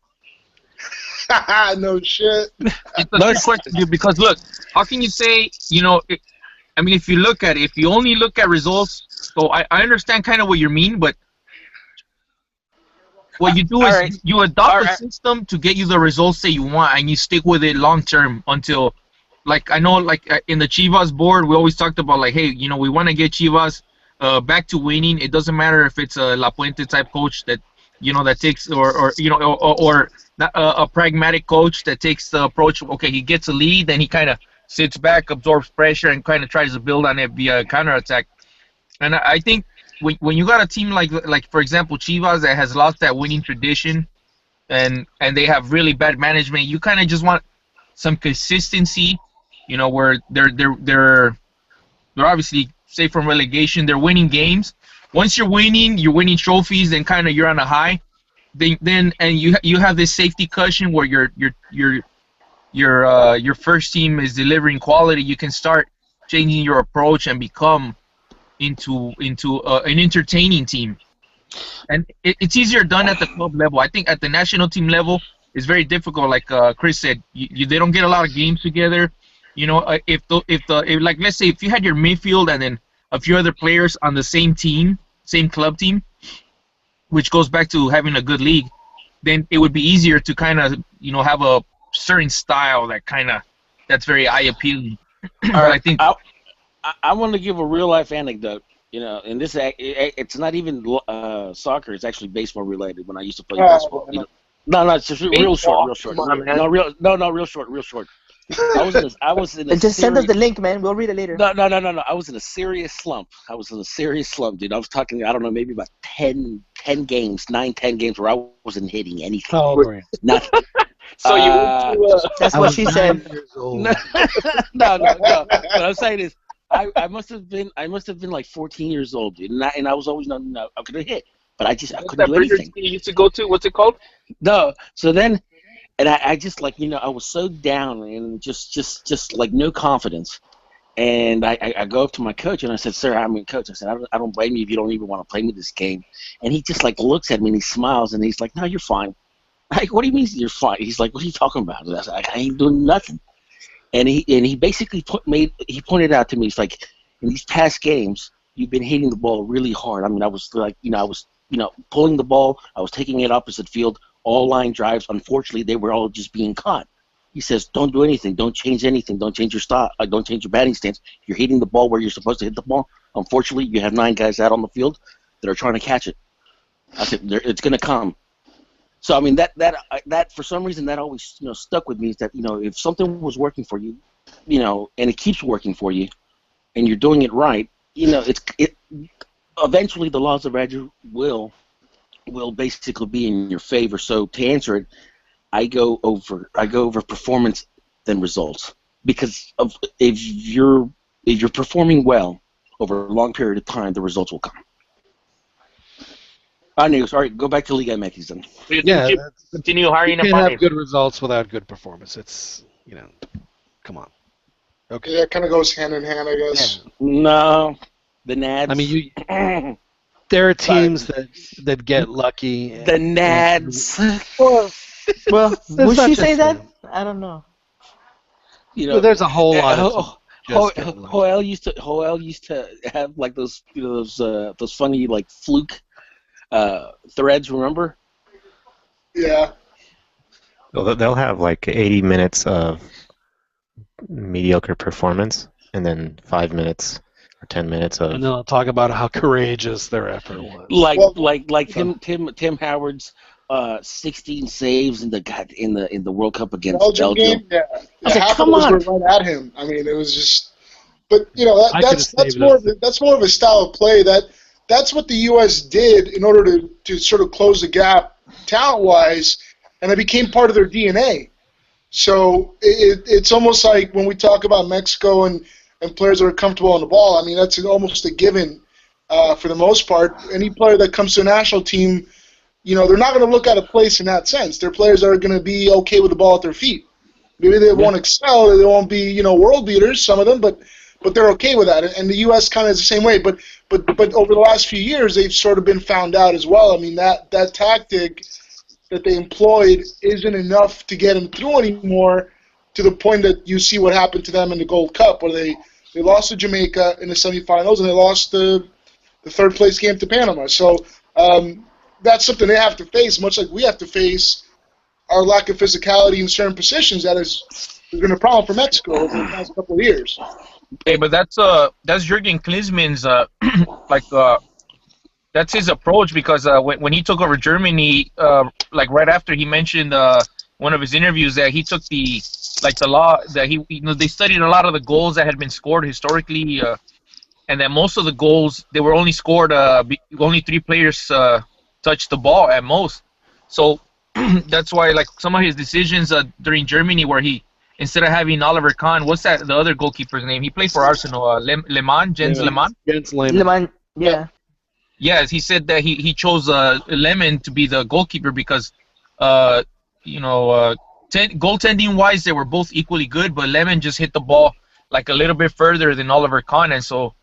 No shit. It's a trick question, dude, because look, how can you say, you know, I mean, if you look at it, if you only look at results, so I understand kind of what you mean, but what you do is you adopt a system to get you the results that you want, and you stick with it long term until, like, I know, like in the Chivas board, we always talked about, like, hey, you know, we want to get Chivas back to winning. It doesn't matter if it's a La Puente type coach that, you know, that takes, or you know, or a pragmatic coach that takes the approach. Okay, he gets a lead, then he kind of sits back, absorbs pressure, and kind of tries to build on it via counterattack. And I think when you got a team like for example Chivas that has lost that winning tradition, and they have really bad management, you kind of just want some consistency, you know, where they're obviously safe from relegation, they're winning games. Once you're winning trophies, and kind of you're on a high, then and you have this safety cushion where your first team is delivering quality. You can start changing your approach and become into an entertaining team. And it's easier done at the club level. I think at the national team level, it's very difficult. Like Chris said, they don't get a lot of games together. You know, if like, let's say if you had your midfield and then a few other players on the same team, same club team, which goes back to having a good league, then it would be easier to kind of, you know, have a certain style that's very eye appealing. I think I want to give a real life anecdote. You know, and this it's not even soccer. It's actually baseball related. When I used to play baseball, you know, no, it's just real short. Real short. I was in a just send us the link, man. We'll read it later. No. I was in a serious slump. Dude. I was talking, I don't know, maybe about 10 games, 9-10 games where I wasn't hitting anything. Oh, great. Nothing. So you went to, that's what she said. No. What I'm saying is, I must have been like 14 years old, dude, and I was always I couldn't hit, but I couldn't do anything. You used to go to, what's it called? No. So then, and I just, like, you know, I was so down and just like no confidence. And I go up to my coach and I said, "Sir, coach," I said, I don't blame you if you don't even want to play me this game." And he just, like, looks at me and he smiles and he's like, "No, you're fine." Like, "What do you mean you're fine?" He's like, "What are you talking about?" And I said, "I ain't doing nothing." And he basically pointed out to me, he's like, in these past games, you've been hitting the ball really hard. I mean, I was pulling the ball. I was taking it opposite field, all line drives. Unfortunately, they were all just being caught. He says, don't do anything. Don't change anything. Don't change your stop. Don't change your batting stance. You're hitting the ball where you're supposed to hit the ball. Unfortunately, you have 9 guys out on the field that are trying to catch it. I said, it's going to come. So, I mean, that for some reason, that always stuck with me, is that, if something was working for you, and it keeps working for you, and you're doing it right, eventually the laws of Roger will basically be in your favor. So to answer it, I go over performance than results, because if you're performing well over a long period of time, the results will come. Anyways, all right, go back to LigaMX then. Yeah, Continue hiring. You can't have good results without good performance. It's come on. Okay. Yeah, it kind of goes hand in hand, I guess. Yeah. No, the Nads. I mean, there are teams that get lucky. The Nads. Well, would she say that? I don't know. There's a whole lot of Joel used to have like those funny like fluke threads. Remember? Yeah. They'll have like 80 minutes of mediocre performance, and then 5 minutes or 10 minutes of. And then I'll talk about how courageous their effort was. Like Tim Howard's 16 saves in the World Cup against Belgium. Game, yeah. Half come of those on. were right at him. I mean, it was just. But that's more of a style of play that's what the U.S. did in order to sort of close the gap talent-wise, and it became part of their DNA. So it's almost like when we talk about Mexico and players that are comfortable on the ball. I mean, that's almost a given for the most part. Any player that comes to a national team, they're not going to look at a place in that sense. They're players that are going to be okay with the ball at their feet. Maybe they won't excel, they won't be world beaters, some of them, but they're okay with that. And the U.S. kind of is the same way. But over the last few years, they've sort of been found out as well. I mean, that tactic that they employed isn't enough to get them through anymore, to the point that you see what happened to them in the Gold Cup, where they lost to Jamaica in the semifinals, and they lost the third-place game to Panama. So that's something they have to face, much like we have to face our lack of physicality in certain positions. That has been a problem for Mexico over the past couple of years. Hey, but that's Jurgen Klinsmann's that's his approach, because when he took over Germany, right after he mentioned one of his interviews that he took the law that they studied a lot of the goals that had been scored historically, and that most of the goals, they were only scored only 3 players touched the ball at most. So that's why some of his decisions during Germany, where he, instead of having Oliver Kahn, what's the other goalkeeper's name? He played for Arsenal, Jens Lehmann. Jens Lehmann. Lehmann, yeah. Yes, he said that he chose Lemon to be the goalkeeper because, goaltending wise, they were both equally good, but Lemon just hit the ball a little bit further than Oliver Kahn, and so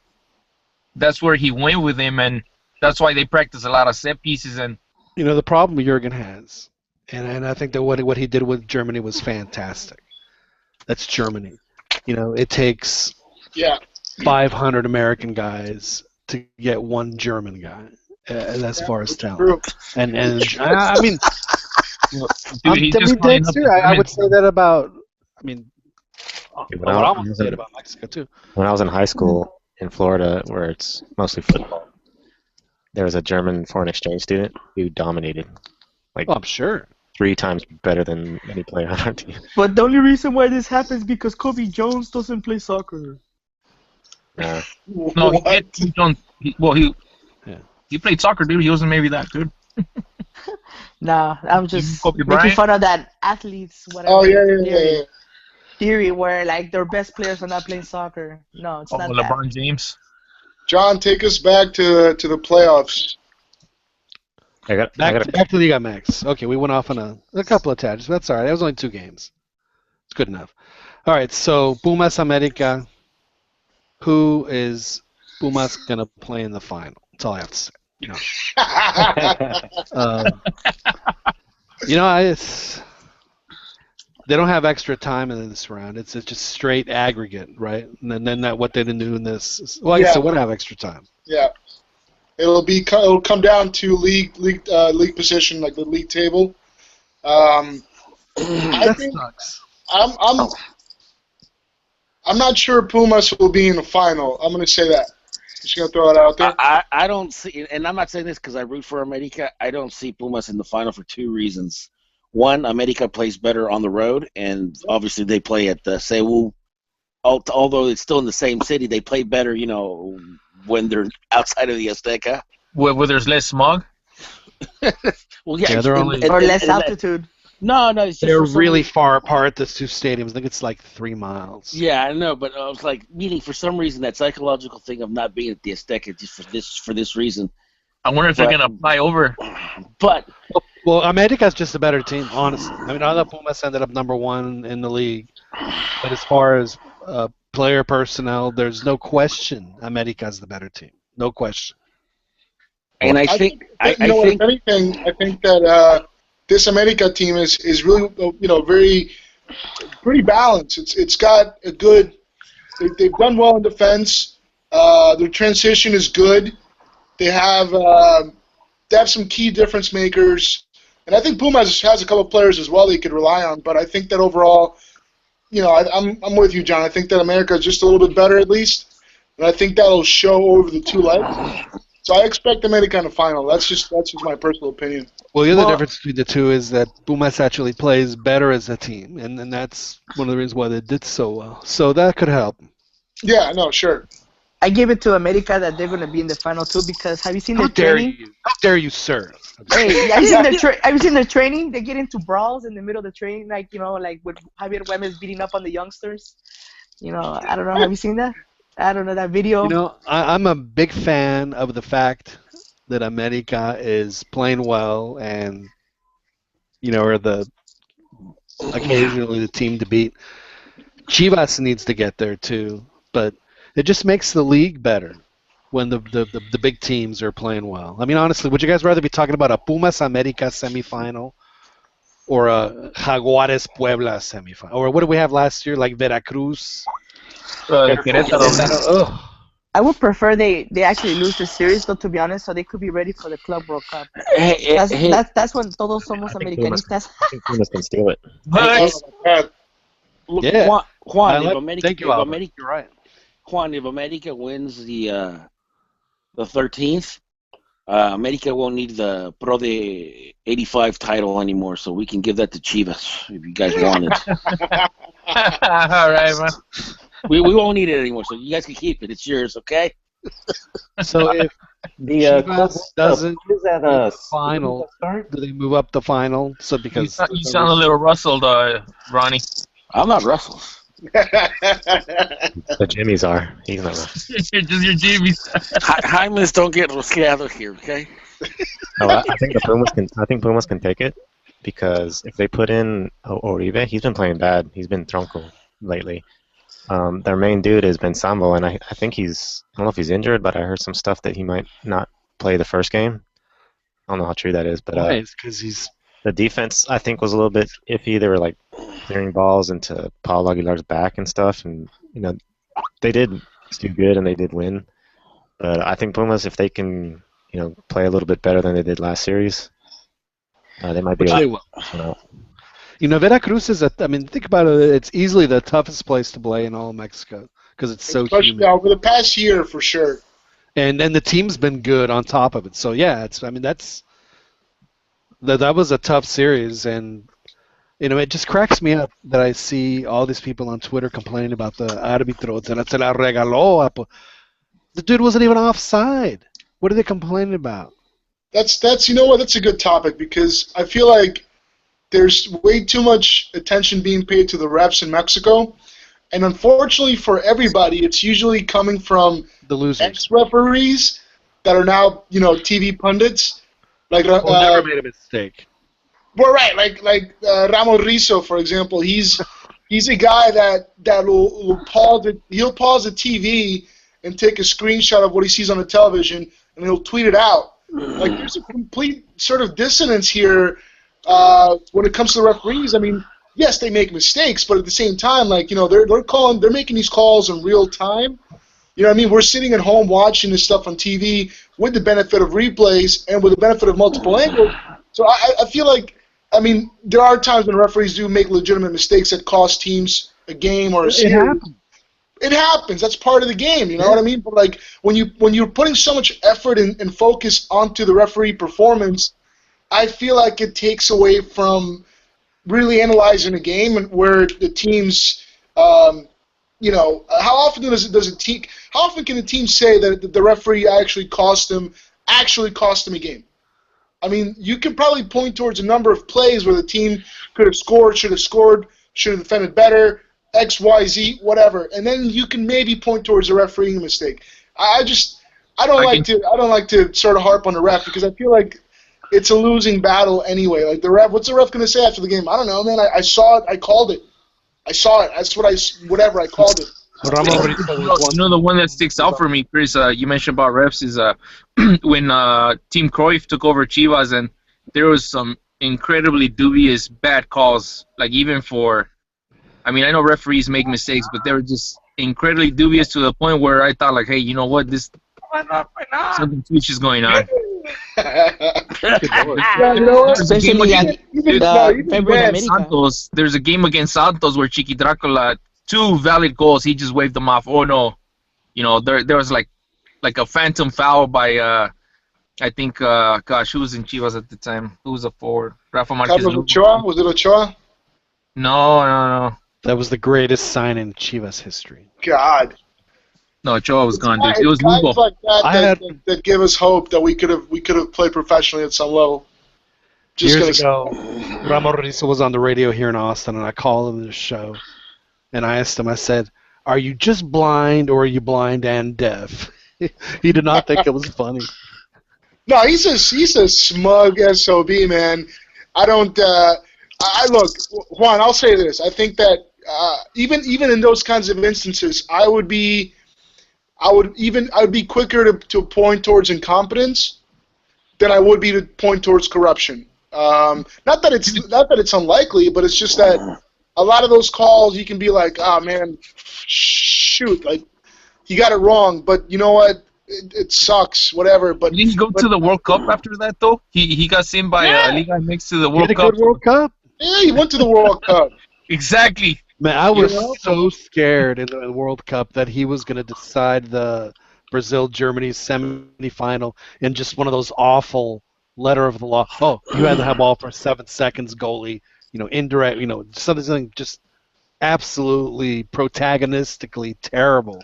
that's where he went with him, and that's why they practice a lot of set pieces. And the problem Jurgen has, and I think that what he did with Germany was fantastic. That's Germany. It takes 500 American guys to get one German guy, as far as talent. And I mean, dead serious. I would say that about. I mean, I would say it about Mexico too. When I was in high school in Florida, where it's mostly football, there was a German foreign exchange student who dominated. I'm sure. 3 times better than any player on our team. But the only reason why this happens is because Kobe Jones doesn't play soccer. No, he played soccer, dude. He wasn't maybe that good. Nah, I'm just making fun of that athletes, whatever. Theory where their best players are not playing soccer. No, it's not that. LeBron James. John, take us back to the playoffs. Back to LigaMX. Okay, we went off on a couple of tangents. That's all right. That was only 2 games. It's good enough. All right, so Pumas America. Who is Pumas going to play in the final? That's all I have to say. They don't have extra time in this round. It's just straight aggregate, right? And then that what they didn't do in this. Well, I guess they would have extra time. Yeah. It'll come down to league position, like the league table. I think sucks. I'm not sure Pumas will be in the final. I'm going to say that. Just going to throw it out there. I don't see, and I'm not saying this because I root for America. I don't see Pumas in the final for two reasons. One, America plays better on the road, and obviously they play at the Seoul. Although it's still in the same city, they play better, when they're outside of the Azteca. Where there's less smog? Well, yeah, they're only... Or less altitude. No, it's just they're really far apart, those two stadiums. I think it's like 3 miles. Yeah, I know, but I was like, meaning for some reason that psychological thing of not being at the Azteca just for this reason. I wonder if they're going to fly over. But well, America's just a better team, honestly. I mean, I thought Pumas ended up number 1 in the league, but as far as player personnel, there's no question America's the better team. No question. And I think if anything, I think that this America team is really pretty balanced. It's got a good. They've done well in defense. Their transition is good. They have some key difference makers, and I think Pumas has a couple of players as well they could rely on. But I think that overall, I'm with you, John. I think that America is just a little bit better at least, and I think that'll show over the 2 legs. So I expect America in the final. That's just my personal opinion. Well, the other difference between the two is that Pumas actually plays better as a team, and that's one of the reasons why they did so well. So that could help. Yeah, no, sure. I give it to America that they're going to be in the final too because have you seen their training? How dare you, sir? Hey, have you seen their training? They get into brawls in the middle of the training, like with Javier Güemes beating up on the youngsters. I don't know. Have you seen that? I don't know that video. I'm a big fan of the fact that America is playing well and are occasionally the team to beat. Chivas needs to get there too, but it just makes the league better when the big teams are playing well. I mean, honestly, would you guys rather be talking about a Pumas America semifinal or a Jaguares Puebla semifinal? Or what did we have last year, like Veracruz? I would prefer they actually lose the series, though, to be honest, so they could be ready for the Club World Cup. That's when todos somos americanistas. I think Pumas can steal it. Look, Yeah. Juan, Thank you, Albert. You're right. Juan, if America wins the 13th, America won't need the Pro de 85 title anymore, so we can give that to Chivas if you guys want it. All right, man. We won't need it anymore, so you guys can keep it. It's yours, okay? So if The Chivas doesn't is that the final, do they move up the final? So because You sound a little rustled, Ronnie. I'm not Russell. the Jimmys are. He's not. Just your Jimmys. Jaimes don't get rosqueado here, okay? No, I think Pumas can take it because if they put in Oribe, he's been playing bad. He's been tronco lately. Their main dude has been Sambo, and I think I don't know if he's injured, but I heard some stuff that he might not play the first game. I don't know how true that is, but because the defense I think was a little bit iffy. They were like clearing balls into Paulo Aguilar's back and stuff, and they did do good and they did win. But I think Pumas, if they can play a little bit better than they did last series, they might be able to. Veracruz is think about it. It's easily the toughest place to play in all of Mexico because it's so humid. Over the past year, for sure. And then the team's been good on top of it. So yeah, that was a tough series, and it just cracks me up that I see all these people on Twitter complaining about the árbitro. Se la regaló. The dude wasn't even offside. What are they complaining about? That's that's a good topic because I feel like there's way too much attention being paid to the refs in Mexico, and unfortunately for everybody, it's usually coming from the losers, ex-referees that are now TV pundits. Like never made a mistake. Well, right, like Ramon Rizzo, for example. He's a guy that will pause it. He'll pause the TV and take a screenshot of what he sees on the television, and he'll tweet it out. Like there's a complete sort of dissonance here when it comes to the referees. I mean, yes, they make mistakes, but at the same time, like, you know, they're making these calls in real time. You know what I mean? We're sitting at home watching this stuff on TV with the benefit of replays and with the benefit of multiple angles. So I feel like, I mean, there are times when referees do make legitimate mistakes that cost teams a game or a series. It happens. That's part of the game. You know what I mean? But like when you're putting so much effort and focus onto the referee performance, I feel like it takes away from really analyzing a game and where the teams. You know, how often how often can a team say that the referee actually cost them a game? I mean, you can probably point towards a number of plays where the team could have scored, should have defended better, X, Y, Z, whatever, and then you can maybe point towards a refereeing mistake. I don't like to sort of harp on the ref because I feel like it's a losing battle anyway. Like what's the ref going to say after the game? I don't know, man. I saw it. I called it. I saw it. That's whatever I called it. You know the one that sticks out for me, Chris. You mentioned about refs is when Team Cruyff took over Chivas, and there was some incredibly dubious bad calls. Like even for, I mean, I know referees make mistakes, but they were just incredibly dubious to the point where I thought, like, hey, you know what, this something fishy is going on. Santos, there's a game against Santos where Chiqui Dracula, 2 valid goals, he just waved them off. Oh no, you know, there was like a phantom foul by I think who was in Chivas at the time? Who was a forward? Rafa Marquez. Was it Ochoa? No. That was the greatest sign in Chivas history. God. No, Ochoa was gone, dude. It was guys Lugo. like that give us hope that we could have played professionally at some level. Years ago, Ramon Rizzo was on the radio here in Austin, and I called him to the show, and I asked him, I said, "Are you just blind, or are you blind and deaf?" He did not think it was funny. No, he's a smug SOB, man. I don't. I look, Juan. I'll say this. I think that even in those kinds of instances, I would be quicker to point towards incompetence than I would be to point towards corruption. Not that it's unlikely, but it's just that a lot of those calls you can be like, oh man, shoot, like you got it wrong, but you know what? It sucks, whatever. But didn't he go to the World Cup after that though? He got sent by LigaMX to the World Cup. Good World Cup. Yeah, he went to the World Cup. Exactly. Man, I was so scared in the World Cup that he was going to decide the Brazil-Germany semifinal in just one of those awful letter of the law. Oh, you had to have ball for 7 seconds, goalie. You know, indirect. You know, something just absolutely protagonistically terrible.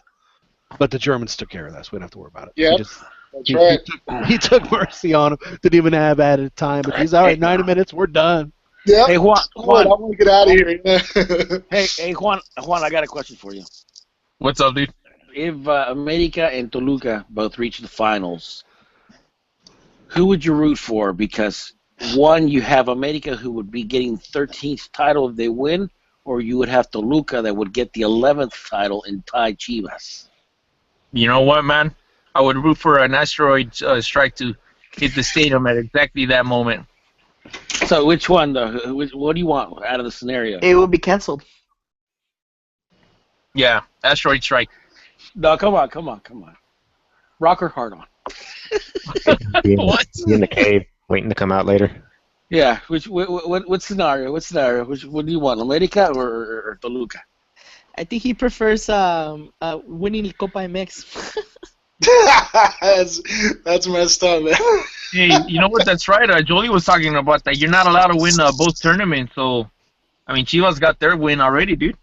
But the Germans took care of that, so we don't have to worry about it. Yeah, that's right. He took mercy on him. Didn't even have added time. But he's all right. 90 minutes. We're done. Yeah. Hey Juan, I want to get out of here. hey Juan, I got a question for you. What's up, dude? If America and Toluca both reach the finals, who would you root for? Because one, you have America who would be getting 13th title if they win, or you would have Toluca that would get the 11th title and tie Chivas. You know what, man? I would root for an asteroid strike to hit the stadium at exactly that moment. So which one, though? What do you want out of the scenario? It will be canceled. Yeah, asteroid strike. No, come on. Rock her hard on. What? He in the cave, waiting to come out later. Yeah. What scenario? What do you want, America or Toluca? I think he prefers winning Copa MX. That's messed up, man. Hey, you know what? That's right. Jolie was talking about that. You're not allowed to win both tournaments. So, I mean, Chivas got their win already, dude.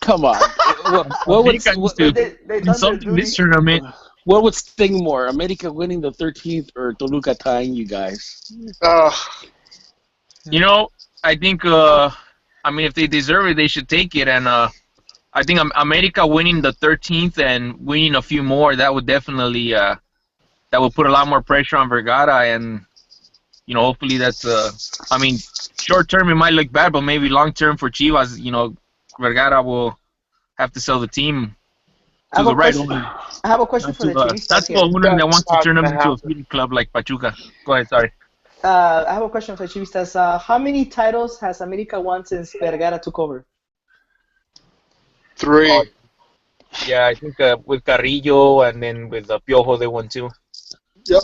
Come on. What would something this tournament? What would sting more, America winning the 13th or Toluca tying you guys? You know, I think. I mean, if they deserve it, they should take it. And I think America winning the 13th and winning a few more, that would definitely that would put a lot more pressure on Vergara, and you know, hopefully that's I mean, short term it might look bad, but maybe long term for Chivas, you know, Vergara will have to sell the team to the right owner. I have a question for the Chivistas. That's the owner that wants to turn them into a feeding club like Pachuca. Go ahead, sorry. I have a question for Chivistas. How many titles has America won since Vergara took over? 3. Oh, yeah, I think with Carrillo and then with Piojo they won 2. Yep.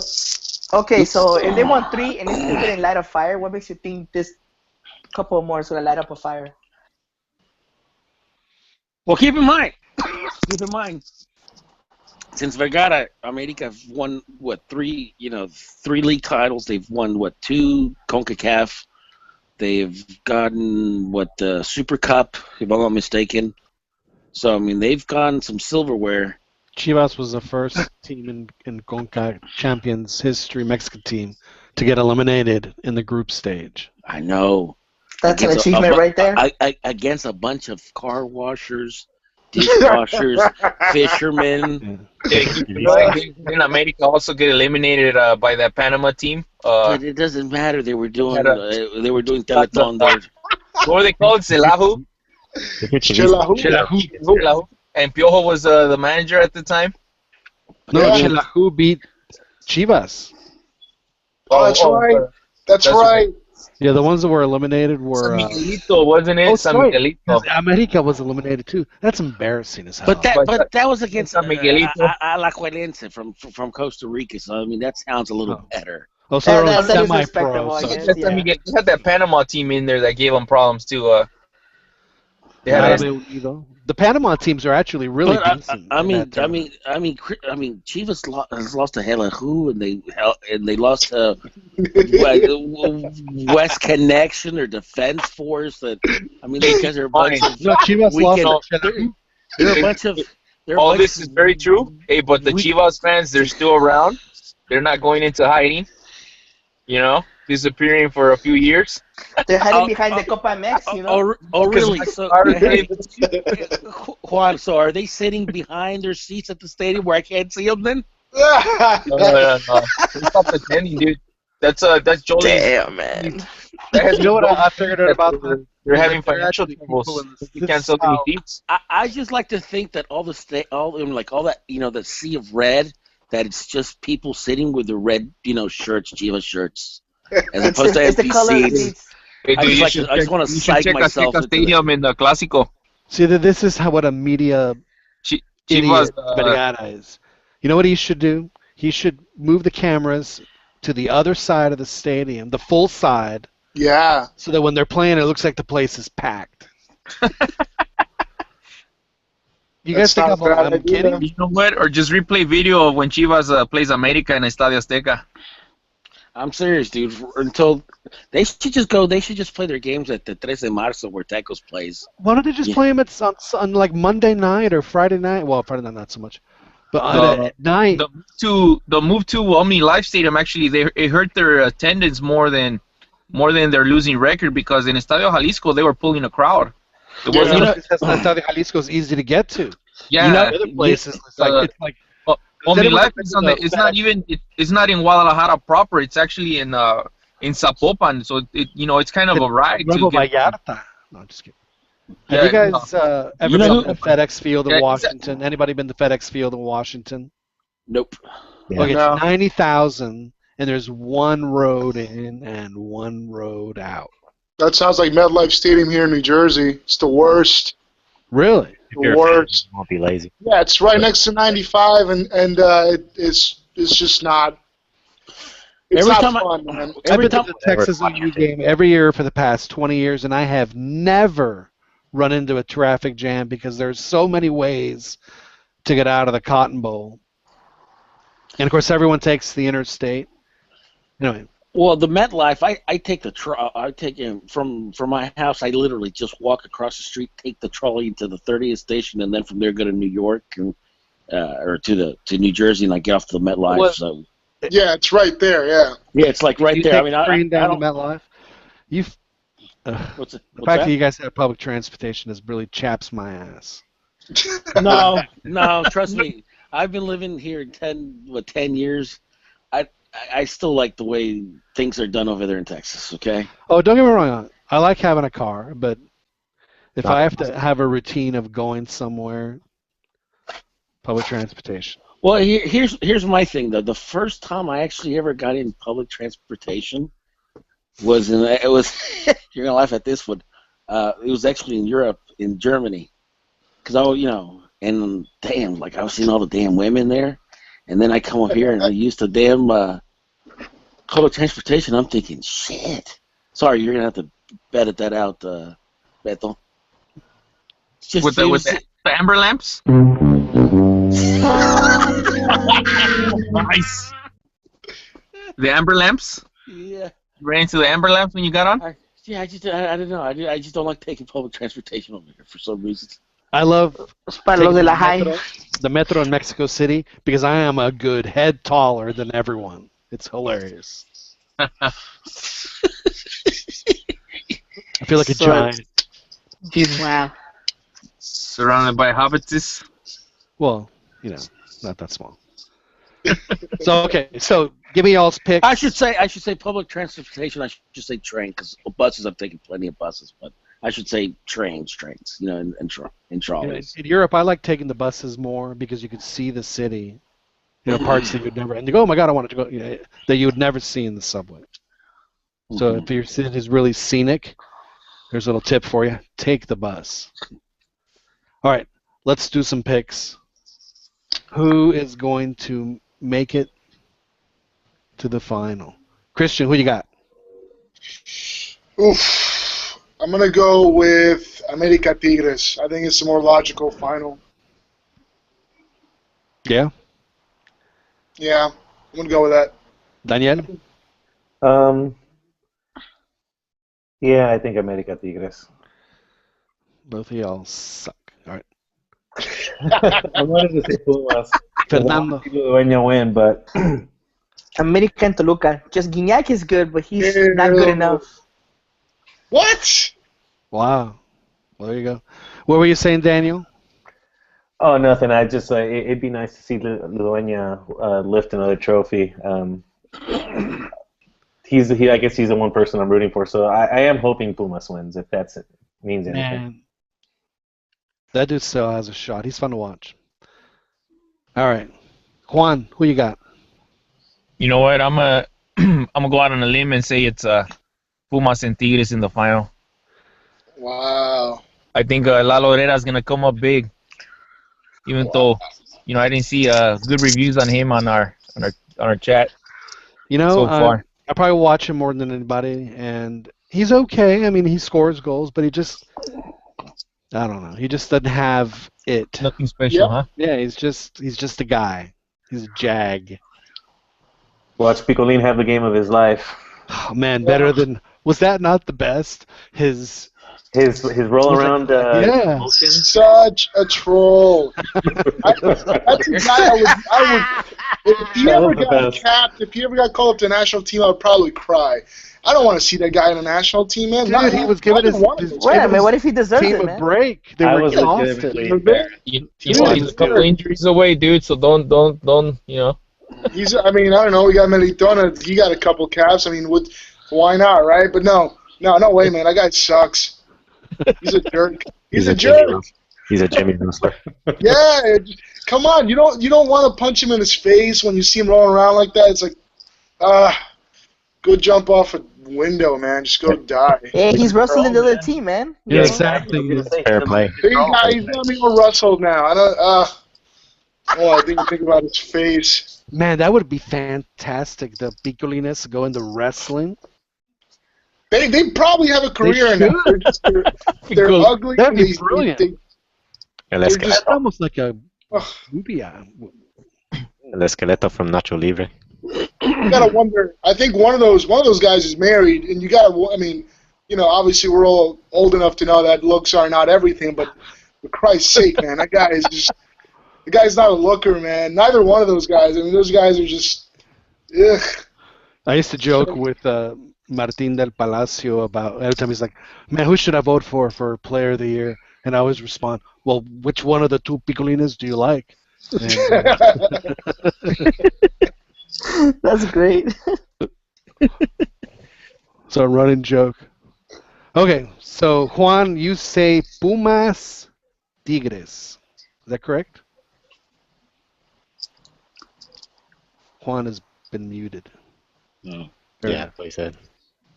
Okay, so if they won 3 and it's still getting light a fire, what makes you think this couple more is going to light up a fire? Well, keep in mind, since Vergara, America have won what 3 league titles. They've won what 2 CONCACAF. They've gotten what the Super Cup, if I'm not mistaken. So I mean, they've gotten some silverware. Chivas was the first team in CONCACAF Champions history, Mexican team, to get eliminated in the group stage. I know. That's an achievement right there. Against a bunch of car washers, dishwashers, fishermen. Didn't America also get eliminated by that Panama team? But it doesn't matter. They were doing Teleton there. What were they called? Celahu? Celahu. And Piojo was the manager at the time? No, Yeah. Chelahu beat Chivas. Oh, that's right. That's right. Yeah, the ones that were eliminated were. San Miguelito, wasn't it? San right. Miguelito. America was eliminated too. That's embarrassing as hell. But that was against San Miguelito. Alajuelense from Costa Rica. So I mean that sounds a little better. Oh, so they're like that is semi-pro. respectable, I So guess. They had that Panama team in there that gave them problems too. They had The Panama teams are actually really decent. I mean, Chivas has lost to Helaju, and they lost to West Connection or Defense Force. That I mean, these guys are a bunch of Chivas lost. They're a bunch of. all this is very true. Hey, but the Chivas fans, they're still around. They're not going into hiding. You know, disappearing for a few years. They're hiding behind the Copa MX, you know. Oh, really? So, Juan, so are they sitting behind their seats at the stadium where I can't see them then? No. Stop pretending, dude. That's Jolie. Damn, man. You know what I figured out about them? They're having financial troubles. You can't sell any seats. I just like to think that all that the sea of red, that it's just people sitting with the red, shirts, Chivas shirts, as opposed to it's the color of the NPCs. seats. Hey, dude, I just want to psych myself. Check Stadium in the Clásico. See, this is what a media Chivas. Vergara is. You know what he should do? He should move the cameras to the other side of the stadium, the full side, Yeah. so that when they're playing, it looks like the place is packed. You guys think I'm kidding? You know what? Or just replay video of when Chivas plays America in Estadio Azteca. I'm serious, dude. Until they should just play their games at the 13 de Marzo where Tecos plays. Why don't they just play them on like Monday night or Friday night? Well, Friday night not so much, but at night. The move to Omni Life Stadium actually it hurt their attendance more than their losing record, because in Estadio Jalisco they were pulling a crowd. It wasn't. Estadio Jalisco is easy to get to. Yeah, other places it's like. Omni Life is it's not in Guadalajara proper. It's actually in Zapopan. So it's kind of a ride. Nuevo Vallarta. No, I'm just kidding. Have you guys ever been to FedEx Field in Washington? Anybody been to FedEx Field in Washington? Nope. Yeah. Okay, it's 90,000, and there's one road in and one road out. That sounds like MetLife Stadium here in New Jersey. It's the worst. Really? The worst. Won't be lazy. Yeah, it's right next to 95, and it's just not. It's not fun, man. I've been to the Texas OU game every year for the past 20 years, and I have never run into a traffic jam because there's so many ways to get out of the Cotton Bowl. And of course, everyone takes the interstate. Anyway. Well, the MetLife, I take from my house. I literally just walk across the street, take the trolley to the 30th station, and then from there go to New York or to New Jersey, and I get off to the MetLife. Well, so yeah, it's right there. Yeah. Yeah, it's like right there. I mean, train down don't. to MetLife. The What's fact that you guys have public transportation is really chaps my ass. No, trust me. I've been living here 10 years. I still like the way things are done over there in Texas, okay? Oh, don't get me wrong. I like having a car, but if I have to have a routine of going somewhere, public transportation. Well, here's my thing, though. The first time I actually ever got in public transportation, was in it was you're gonna laugh at this one. It was actually in Europe, in Germany, because and damn, like I was seeing all the damn women there, and then I come up here and I used the damn public transportation. I'm thinking, shit. Sorry, you're gonna have to edit that out, Beto. It's just, With the amber lamps. Nice. The amber lamps. yeah. You ran into the amber lamps when you got on. I don't know. I just don't like taking public transportation over here for some reason. I love Para los de la high. the metro in Mexico City because I am a good head taller than everyone. It's hilarious. I feel like a giant. Wow. Surrounded by hobbits. Well, not that small. So give me y'all's picks. I should say public transportation. I should say train because buses. I've taken plenty of buses, but I should say trains. And trolleys. In Europe, I like taking the buses more because you could see the city. Parts that you'd never. And you go, oh my God, I wanted to go. That you would never see in the subway. So if your city is really scenic, there's a little tip for you: take the bus. All right, let's do some picks. Who is going to make it to the final? Christian, who you got? Oof. I'm going to go with America Tigres. I think it's a more logical final. Yeah? Yeah, I'm going to go with that. Daniel? Yeah, I think America Tigres. Both of y'all suck. All right. I wanted to say Pumas. Fernando. Liguilla win, but America and Toluca. Just Gignac is good, but he's not good enough. What? Wow. Well, there you go. What were you saying, Daniel? oh, nothing. I just it'd be nice to see Liguilla lift another trophy. I guess he's the one person I'm rooting for. So I am hoping Pumas wins, if that means anything. Man, that dude still has a shot. He's fun to watch. All right, Juan, who you got? You know what? I'm gonna go out on a limb and say it's Pumas and Tigres in the final. Wow. I think Lalo Herrera's gonna come up big. Even though, I didn't see good reviews on him on our chat. So far. I probably watch him more than anybody, and he's okay. I mean, he scores goals, but he just, I don't know. He just doesn't have it. Nothing special, huh? Yeah, he's just a guy. He's a jag. Watch Picolín have the game of his life. Oh man, better than, was that not the best? His roll around. Yeah. Such a troll. That's a guy I would. If he ever got capped, if he ever got called up to the national team, I would probably cry. I don't want to see that guy in the national team, man. Dude, he was giving his what if he deserves team it, man? a break. They were exhausted. He's a couple injuries away, dude. So don't. He's. I mean, I don't know. We got Melitona. He got a couple caps. I mean, why not, right? But no way, man. That guy sucks. He's a jerk. He's a jerk. He's a Jimmy Wrestler. Yeah, come on. You don't want to punch him in his face when you see him rolling around like that. It's like, go jump off a window, man. Just go die. Yeah, he's wrestling the other team, man. Yeah, exactly. Fair play. He's not even Russell now. I don't. I didn't think about his face. Man, that would be fantastic. The Picolines go into wrestling. They probably have a career in that. They're ugly. That'd be brilliant. That's almost like a movie. El Esqueleto from Nacho Libre. You gotta wonder. I think one of those guys is married, and you gotta. I mean, obviously we're all old enough to know that looks are not everything. But for Christ's sake, man, that guy is just. The guy's not a looker, man. Neither one of those guys. I mean, those guys are just. Ugh. I used to joke with Martín del Palacio about every time he's like, man, who should I vote for Player of the Year? And I always respond, well, which one of the two Picolines do you like? And, That's great. It's a running joke. Okay, so Juan, you say Pumas Tigres. Is that correct? Juan has been muted. Yeah, that's what he said.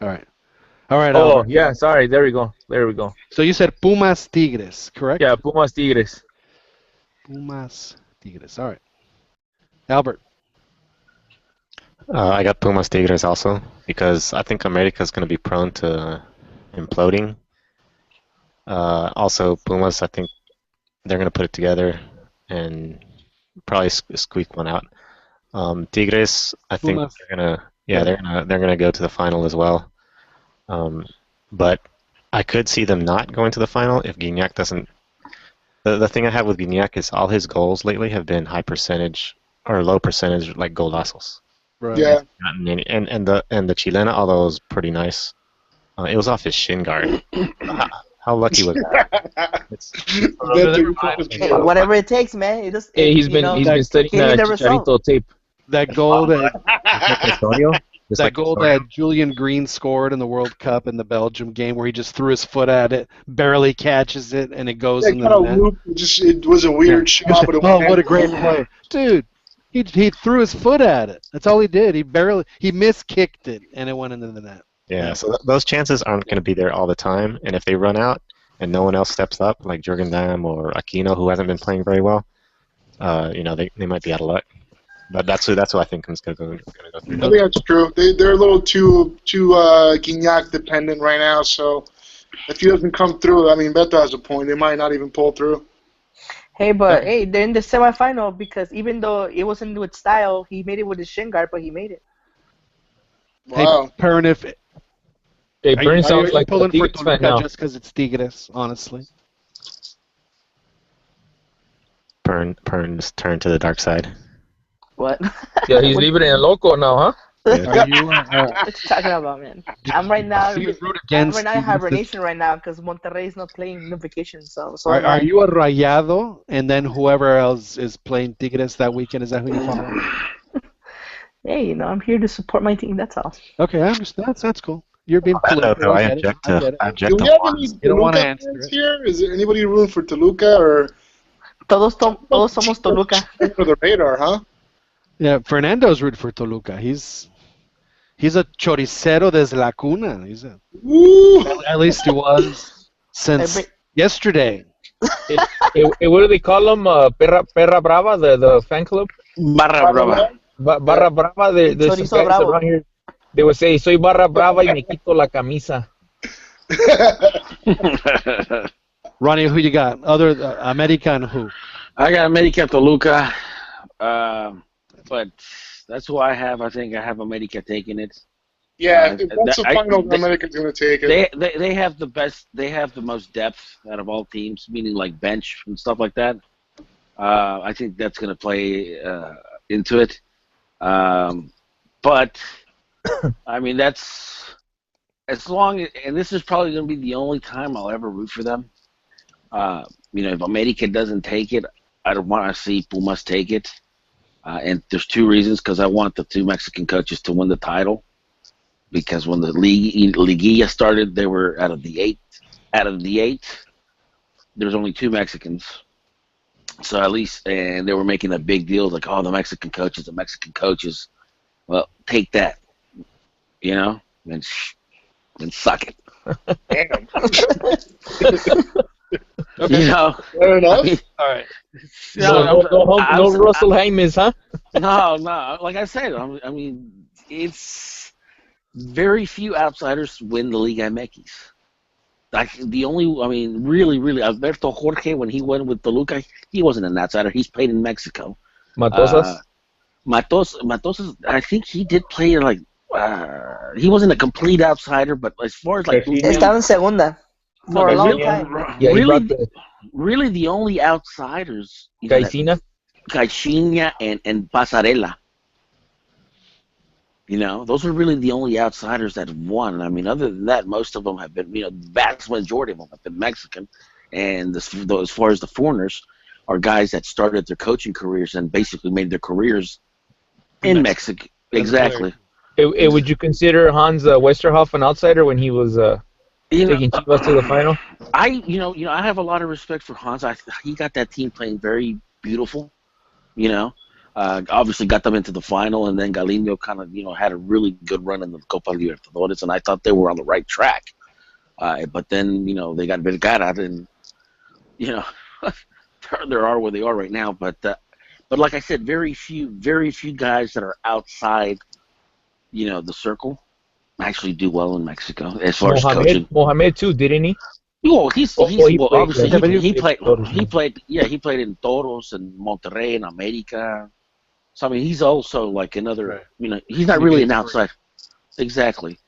All right. All right, Oh, Albert. yeah, sorry. There we go. There we go. So you said Pumas Tigres, correct? Yeah, Pumas Tigres. Pumas Tigres. All right. Albert. I got Pumas Tigres also because I think America's going to be prone to imploding. Also, Pumas, I think they're going to put it together and probably squeak one out. Tigres, I think Pumas. they're gonna, yeah, they're gonna go to the final as well. But I could see them not going to the final if Gignac doesn't. The thing I have with Gignac is all his goals lately have been high percentage or low percentage like golazos. Right. Yeah. And the Chilena, although it was pretty nice, it was off his shin guard. How lucky was that? Hey, whatever it takes, man. It just, Hey, he's you know, been studying give me the result. Chicharito tape. That goal that Just that like goal Antonio. that Julian Green scored in the World Cup in the Belgium game, where he just threw his foot at it, barely catches it, and it goes Yeah, in kind the of net. looped. It was a weird shot, but it Oh, went what a in. great play, dude! He threw his foot at it. That's all he did. He miskicked it, and it went into the net. Yeah, so those chances aren't going to be there all the time, and if they run out and no one else steps up, like Jurgen Damm or Aquino, who hasn't been playing very well, they might be out of luck. But that's who I think is going to go through. I think that's true. They're a little too Gignac dependent right now. So if he doesn't come through, I mean, Beto has a point. They might not even pull through. Hey, but hey, they're in the semifinal because even though it wasn't with style, he made it with his shin guard, but he made it. Wow. Hey, Pern, Hey, Burn sounds like a pulling for Tigres fan Toluca now. just because it's Tigres, honestly. Pern's turn to the dark side. What? Yeah, he's leaving it in loco now, huh? Are you? What you talking about, man? I'm right now. Do you root I'm against right now in Tigres? hibernation right now because Monterrey is not playing no vacation. So Are you a Rayado, and then whoever else is playing Tigres that weekend, is that who you follow? Hey, I'm here to support my team. That's all. Okay, I understand. That's cool. You're being I political. I object get to it. object Do to we have Juan. any You don't wanna Toluca answer fans it. here? Is there anybody rooting for Toluca or Todos somos Toluca. under the radar, huh? Yeah, Fernando's root for Toluca. He's a choricero desde la cuna. Woo! At least he was since yesterday. What do they call him? Perra Brava, the fan club? Barra Brava. Barra Brava. There's Chorizo some guys Bravo. around here. They would say, "Soy Barra Brava y me quito la camisa." Ronnie, who you got? Other American who? I got America Toluca, but that's who I have. I think I have America taking it. Yeah, if that's the I- final, they- America's going to take it. They have the best. They have the most depth out of all teams, meaning like bench and stuff like that. I think that's going to play into it. But I mean, that's as long. And this is probably going to be the only time I'll ever root for them. If America doesn't take it, I don't want to see Pumas take it. And there's two reasons: because I want the two Mexican coaches to win the title. Because when the Liguilla started, they were out of the eight. There was only two Mexicans. So at least, and they were making a big deal, like, oh, the Mexican coaches. Well, take that, and suck it. Damn. Okay. Fair enough. All right. No Russell Jaimes, huh? No. Like I said, I mean, it's very few outsiders win the LigaMX. Like really, Alberto Jorge, when he went with Toluca, he wasn't an outsider. He's played in Mexico. Matosas. Matos, I think he did play he wasn't a complete outsider, but as far as Estaba en segunda for a long time. Yeah, really the only outsiders. Caixinha. Caixinha and Pasarela. Those are really the only outsiders that have won. I mean, other than that, most of them have been, the vast majority of them have been Mexican. And as far as the foreigners, are guys that started their coaching careers and basically made their careers in Mexico. Exactly. Would you consider Hans Westerhoff an outsider when he was taking Chivas to the final? I have a lot of respect for Hans. He got that team playing very beautiful. Obviously got them into the final, and then Galindo kind of had a really good run in the Copa Libertadores, and I thought they were on the right track. But then they got Vergara, and they are where they are right now. But like I said, very few guys that are outside the circle actually do well in Mexico as far as coaching. Mohamed too, didn't he? Well, he played in Toros and Monterrey and America. So I mean, he's also like another. He's not really an outside. Exactly.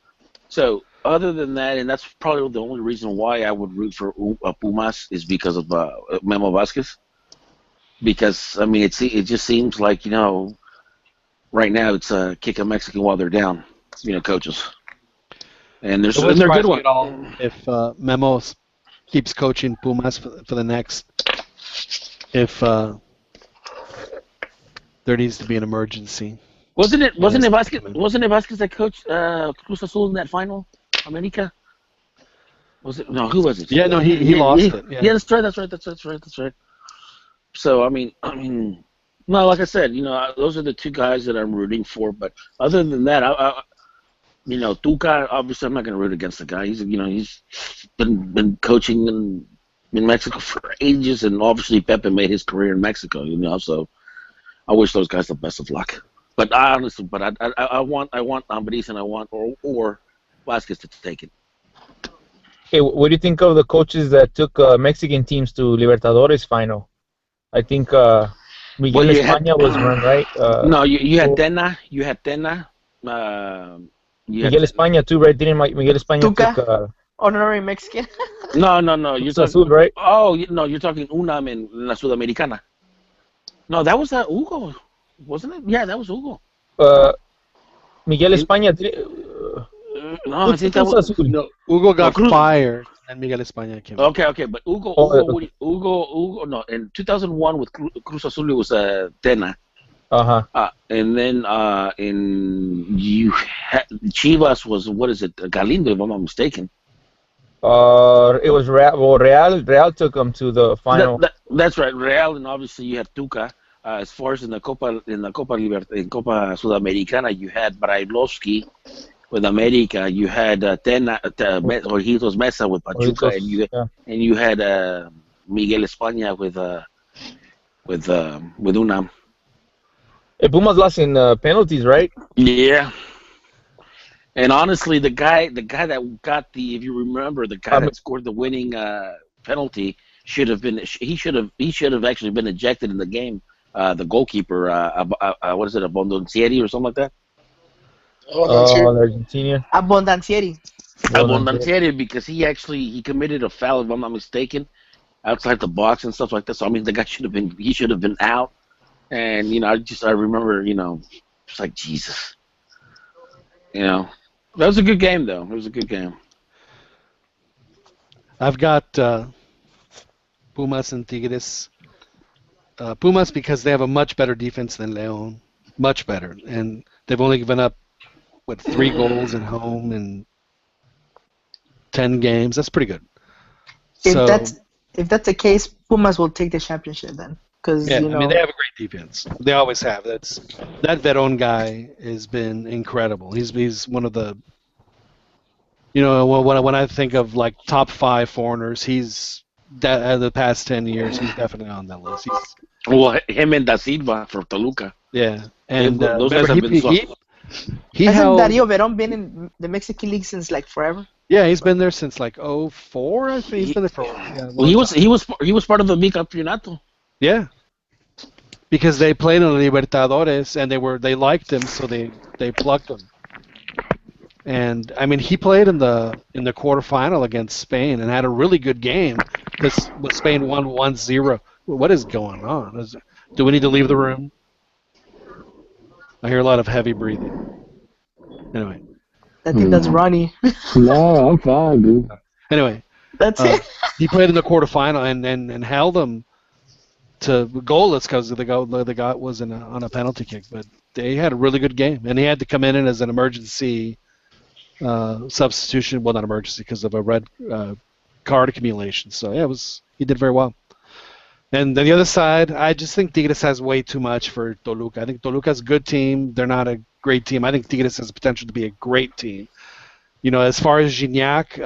So other than that, and that's probably the only reason why I would root for Pumas is because of Memo Vasquez. Because I mean, it just seems like right now it's kicking Mexican while they're down. Coaches. And they're good ones. If Memo keeps coaching Pumas for the next, if there needs to be an emergency. Wasn't it Vasquez that coached Cruz Azul in that final, America? Was it? No, who was it? Yeah, no, he lost it. Yeah, that's right. So I mean, no, like I said, those are the two guys that I'm rooting for. But other than that, Tuca, obviously I'm not going to root against the guy. He's been coaching in Mexico for ages, and obviously Pepe made his career in Mexico. So I wish those guys the best of luck. But I want Ambriz, and I want or Vasquez to take it. Hey, what do you think of the coaches that took Mexican teams to Libertadores final? I think Miguel España was one, right? No, you had Tena. Miguel España too, right? Didn't Miguel España took honorary Mexican? No. You're talking Azul, right? Oh, no, you're talking UNAM in La Sudamericana. No, that was Hugo, wasn't it? Yeah, that was Hugo. Miguel España. No, I think that was Azul. No, Hugo got fired, and Miguel España came. Okay, but Hugo. No, in 2001 with Cruz Azul it was Tena. And then Chivas was, what is it, Galindo, if I'm not mistaken. It was Real. Real took them to the final. That's right, Real, and obviously you had Tuca. As far as in the Copa Sudamericana, you had Brailovsky with America. You had Ojitos Mesa with Pachuca, and you had Miguel España with UNAM. Pumas lost in penalties, right? Yeah. And honestly, the guy that got if you remember, the guy that scored the winning penalty should have actually been ejected in the game. The goalkeeper, what is it, Abondancieri or something like that? Argentina. Abondancieri, because he committed a foul, if I'm not mistaken, outside the box and stuff like that. So I mean, the guy should have been out. And I remember, it's like Jesus. That was a good game, though. It was a good game. I've got Pumas and Tigres. Pumas because they have a much better defense than León, much better, and they've only given up 3 goals at home in 10 games. That's pretty good. If that's the case, Pumas will take the championship then. I mean, they have a great defense. They always have. That Verón guy has been incredible. He's one of the, when I think of like top 5 foreigners, he's the past 10 years, he's definitely on that list. Him and Da Silva from Toluca. Yeah, and those guys have been Hasn't Darío Verón been in the Mexican League since like forever? Yeah, he's been there since like 2004. I think he's been there for. Yeah, he was part of the Bicampeonato. Yeah, because they played on the Libertadores and they liked him, so they plucked him. And I mean, he played in the quarterfinal against Spain and had a really good game. Because Spain won 1-0. What is going on? Do we need to leave the room? I hear a lot of heavy breathing. Anyway. I think that's Ronnie. No, I'm fine, dude. Anyway. That's it. He played in the quarterfinal and held them to goalless because the guy was on a penalty kick. But they had a really good game. And he had to come in as an emergency substitution. Well, not emergency because of a red card accumulation. So, yeah, he did very well. And then the other side, I just think Tigres has way too much for Toluca. I think Toluca's a good team. They're not a great team. I think Tigres has the potential to be a great team. As far as Gignac,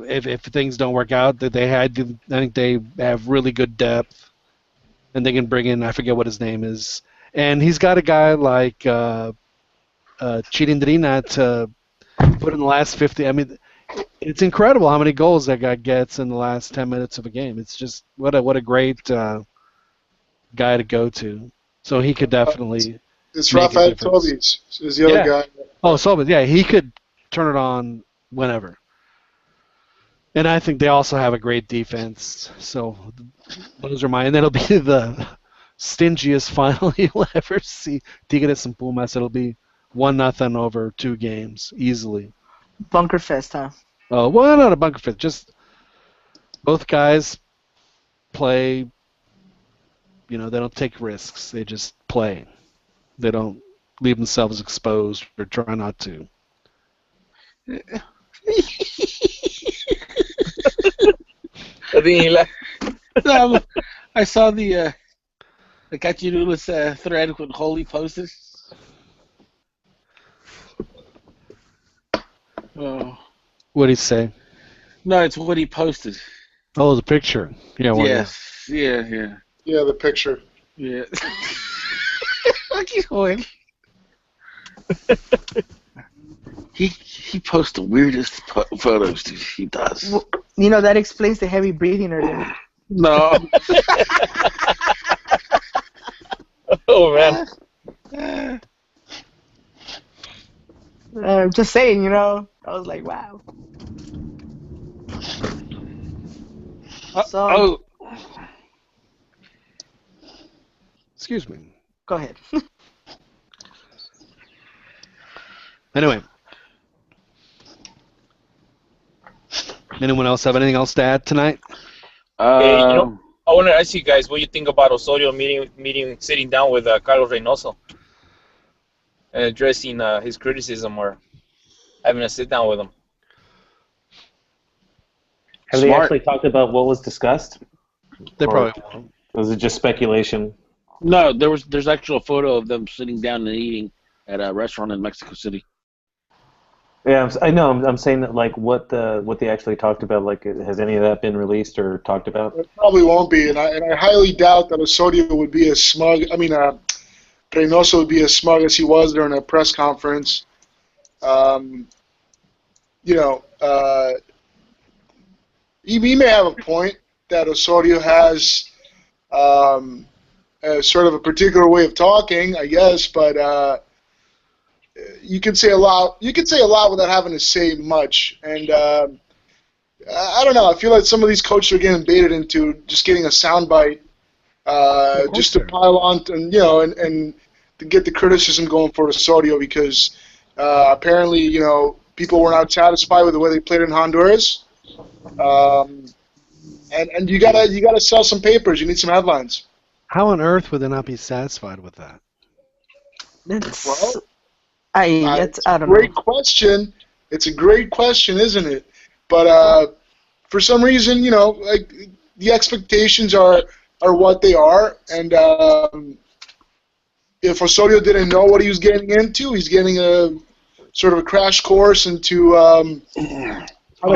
if things don't work out, I think they have really good depth, and they can bring in, I forget what his name is, and he's got a guy like Chilindrina to put in the last 50. I mean, it's incredible how many goals that guy gets in the last 10 minutes of a game. It's just what a great guy to go to. So he could definitely. It's make a Rafael difference. Tobis is the other guy. Oh, Sobis, yeah, he could turn it on whenever. And I think they also have a great defense. So those are mine. And it'll be the stingiest final you'll ever see. Tigres and Pumas. It'll be 1-0 over 2 games easily. Bunker Fest, huh? Oh, well, not a bunker fest. Just both guys play. They don't take risks. They just play. They don't leave themselves exposed or try not to. I saw the Cachirules thread when Holy posted. Oh. What did he say? No, it's what he posted. Oh, the picture. Yeah. Yes. Yeah. Yeah, the picture. Yeah. Joel. He posts the weirdest photos, dude. He does. Well, that explains the heavy breathing earlier. No. Oh, man. Just saying, I was like, wow. So, Excuse me. go ahead. Anyway. Anyone else have anything else to add tonight? Hey, I want to ask you guys what you think about Osorio sitting down with Carlos Reynoso and addressing his criticism or having a sit down with him. Have they actually talked about what was discussed? They probably won't. Was it just speculation? No, there's actual photo of them sitting down and eating at a restaurant in Mexico City. Yeah, I know. I'm saying that, like, what they actually talked about. Like, has any of that been released or talked about? It probably won't be, and I highly doubt that Osorio would be as smug. I mean, Reynoso would be as smug as he was during a press conference. He may have a point that Osorio has sort of a particular way of talking, I guess, but you can say a lot. You can say a lot without having to say much, and I don't know. I feel like some of these coaches are getting baited into just getting a soundbite, just to pile on, and and to get the criticism going for Osorio because apparently people were not satisfied with the way they played in Honduras, and you gotta sell some papers. You need some headlines. How on earth would they not be satisfied with that? I don't know. Great question. It's a great question, isn't it? But for some reason, like the expectations are what they are, and if Osorio didn't know what he was getting into, he's getting a sort of a crash course into how to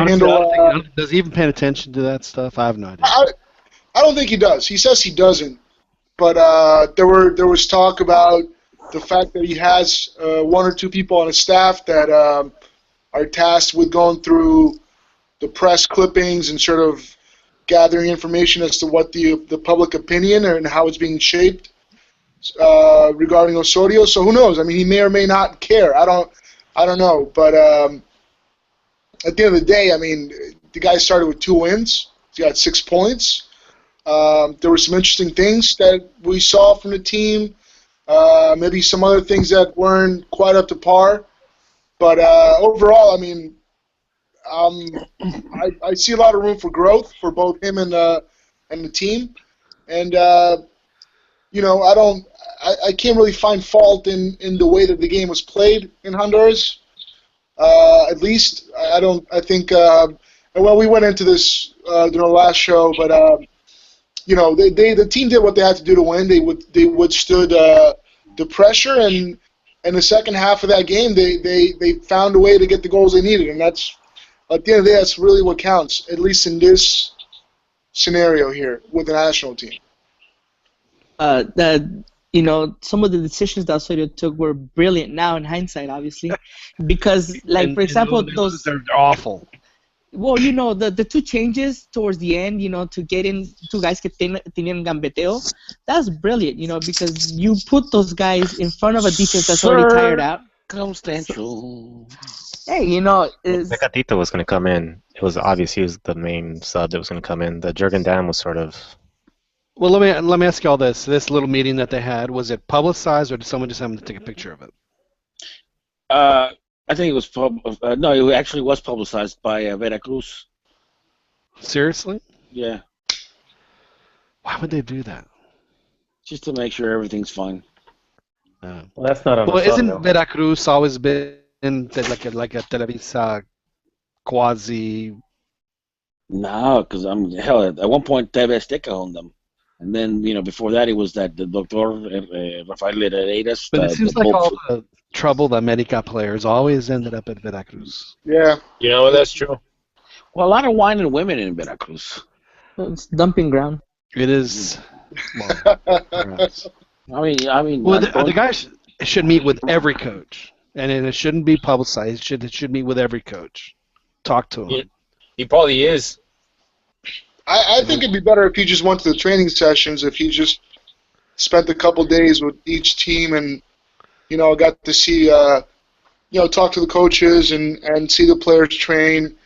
handle. Does he even pay attention to that stuff? I have no idea. I don't think he does. He says he doesn't, but there was talk about the fact that he has 1 or 2 people on his staff that are tasked with going through the press clippings and sort of gathering information as to what the public opinion and how it's being shaped regarding Osorio. So who knows? I mean, he may or may not care. I don't know. But at the end of the day, I mean, the guy started with 2 wins. He's got 6 points. There were some interesting things that we saw from the team. Maybe some other things that weren't quite up to par. But overall, I mean, I see a lot of room for growth for both him and the team. And, I can't really find fault in the way that the game was played in Honduras. At least, I think, well, we went into this during the last show, but, the team did what they had to do to win. They withstood the pressure, and in the second half of that game, they found a way to get the goals they needed, and that's at the end of the day, that's really what counts, at least in this scenario here with the national team. Some of the decisions that Osorio took were brilliant now in hindsight, obviously, because, for example, those are awful. Well, the two changes towards the end, to get in two guys que tenían gambeteo, that's brilliant, because you put those guys in front of a defense that's already tired out. Circumstantial. Hey, Tecatito was going to come in. It was obvious he was the main sub that was going to come in. The Jurgen Damm was sort of... Well, let me ask you all this. This little meeting that they had, was it publicized, or did someone just have them to take a picture of it? I think it was no, it actually was publicized by Veracruz. Seriously? Yeah. Why would they do that? Just to make sure everything's fine. Well, that's not on Well, the isn't Veracruz always been like a Televisa quasi? No, because hell, at one point TV Azteca owned them, and then before that it was that the Doctor Rafael Herreras. But it seems like all the trouble the America players always ended up at Veracruz. Yeah. That's true. Well, a lot of wine and women in Veracruz. It's dumping ground. It is. Well, I mean. Well, the guy should meet with every coach, and it shouldn't be publicized. It should meet with every coach. Talk to him. He probably is. I think it'd be better if he just went to the training sessions, if he just spent a couple days with each team and, got to see, talk to the coaches and see the players train.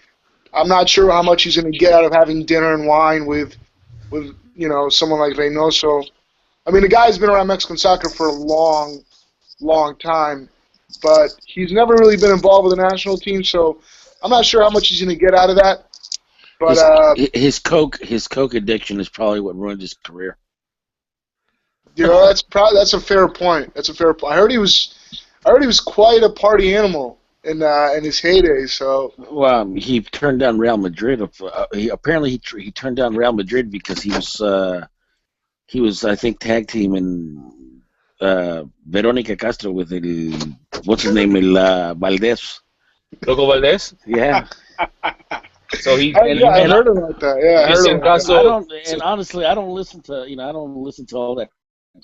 I'm not sure how much he's going to get out of having dinner and wine with someone like Reynoso. I mean, the guy's been around Mexican soccer for a long, long time, but he's never really been involved with the national team, so I'm not sure how much he's going to get out of that. But his coke addiction is probably what ruined his career. That's a fair point. That's a fair point. I heard he was quite a party animal in his heyday. So he turned down Real Madrid. He turned down Real Madrid because he was I think tag teaming Verónica Castro with what's his name, Valdés. Loco Valdés. Yeah. So he. I heard about that. Yeah, I heard about that. And honestly, I don't listen to all that,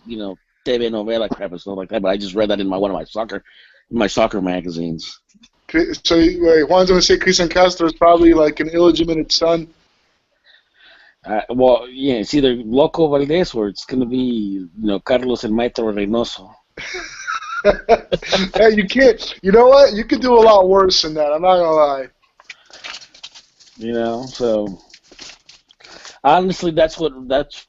TV novela crap and stuff like that. But I just read that in one of my soccer magazines. So Juan's gonna say Cristian Castro is probably like an illegitimate son. Well, yeah, it's either Loco Valdés or it's gonna be Carlos El Maestro Reynoso. Hey, you can't. You know what? You could do a lot worse than that. I'm not gonna lie. So honestly, that's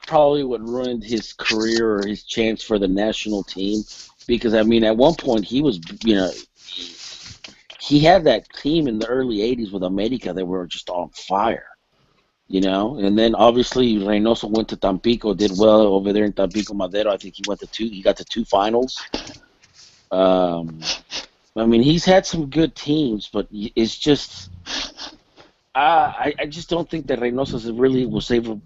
probably what ruined his career or his chance for the national team. Because at one point he was, he had that team in the early '80s with America that were just on fire, And then obviously Reynoso went to Tampico, did well over there in Tampico Madero. I think he got to two finals. He's had some good teams, but it's just. I just don't think that Reynoso really was able.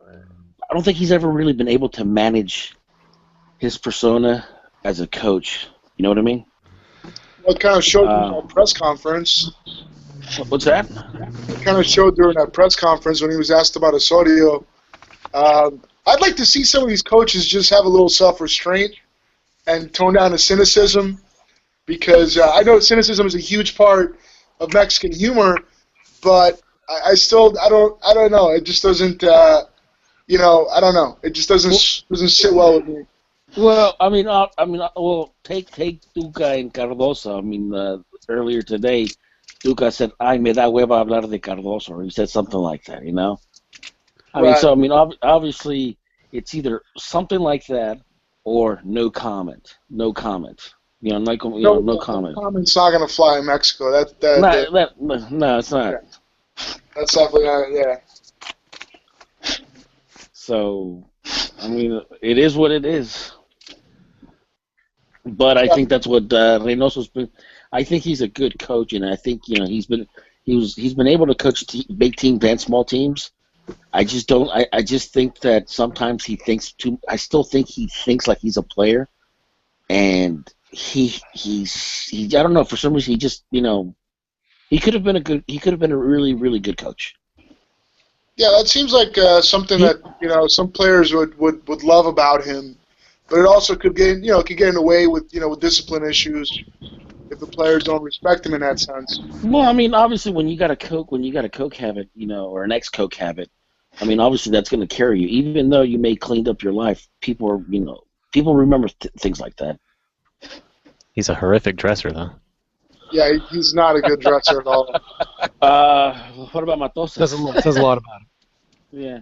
I don't think he's ever really been able to manage his persona as a coach. You know what I mean? Well, it kind of showed during that press conference. What's that? It kind of showed during that press conference when he was asked about Osorio. I'd like to see some of these coaches just have a little self-restraint and tone down the cynicism, because I know cynicism is a huge part of Mexican humor. But I don't know. It just doesn't, I don't know. It just doesn't sit well with me. Well, take Tuca and Cardoso. Earlier today, Tuca said, "Ay, me da hueva hablar de Cardoso," or he said something like that. Right. Obviously, it's either something like that or no comment. No comment. No comment. No comment's not gonna fly in Mexico. No, it's not. That's definitely not. Yeah. So, it is what it is. But I think that's what Reynoso's been. I think he's a good coach, and I think he's been able to coach big teams and small teams. I just don't. I just think that sometimes he thinks too. I still think he thinks like he's a player, and he's I don't know, for some reason he just he could have been a really good coach. Yeah, that seems like something that some players would love about him, but it also could get in the way with with discipline issues if the players don't respect him in that sense. Well, I mean, obviously when you got a coke habit, or an ex-coke habit, I mean, obviously that's going to carry you. Even though you may cleaned up your life, people remember things like that. He's a horrific dresser, though. Yeah, he's not a good dresser at all. What about Matosa? Says a lot about him. Yeah.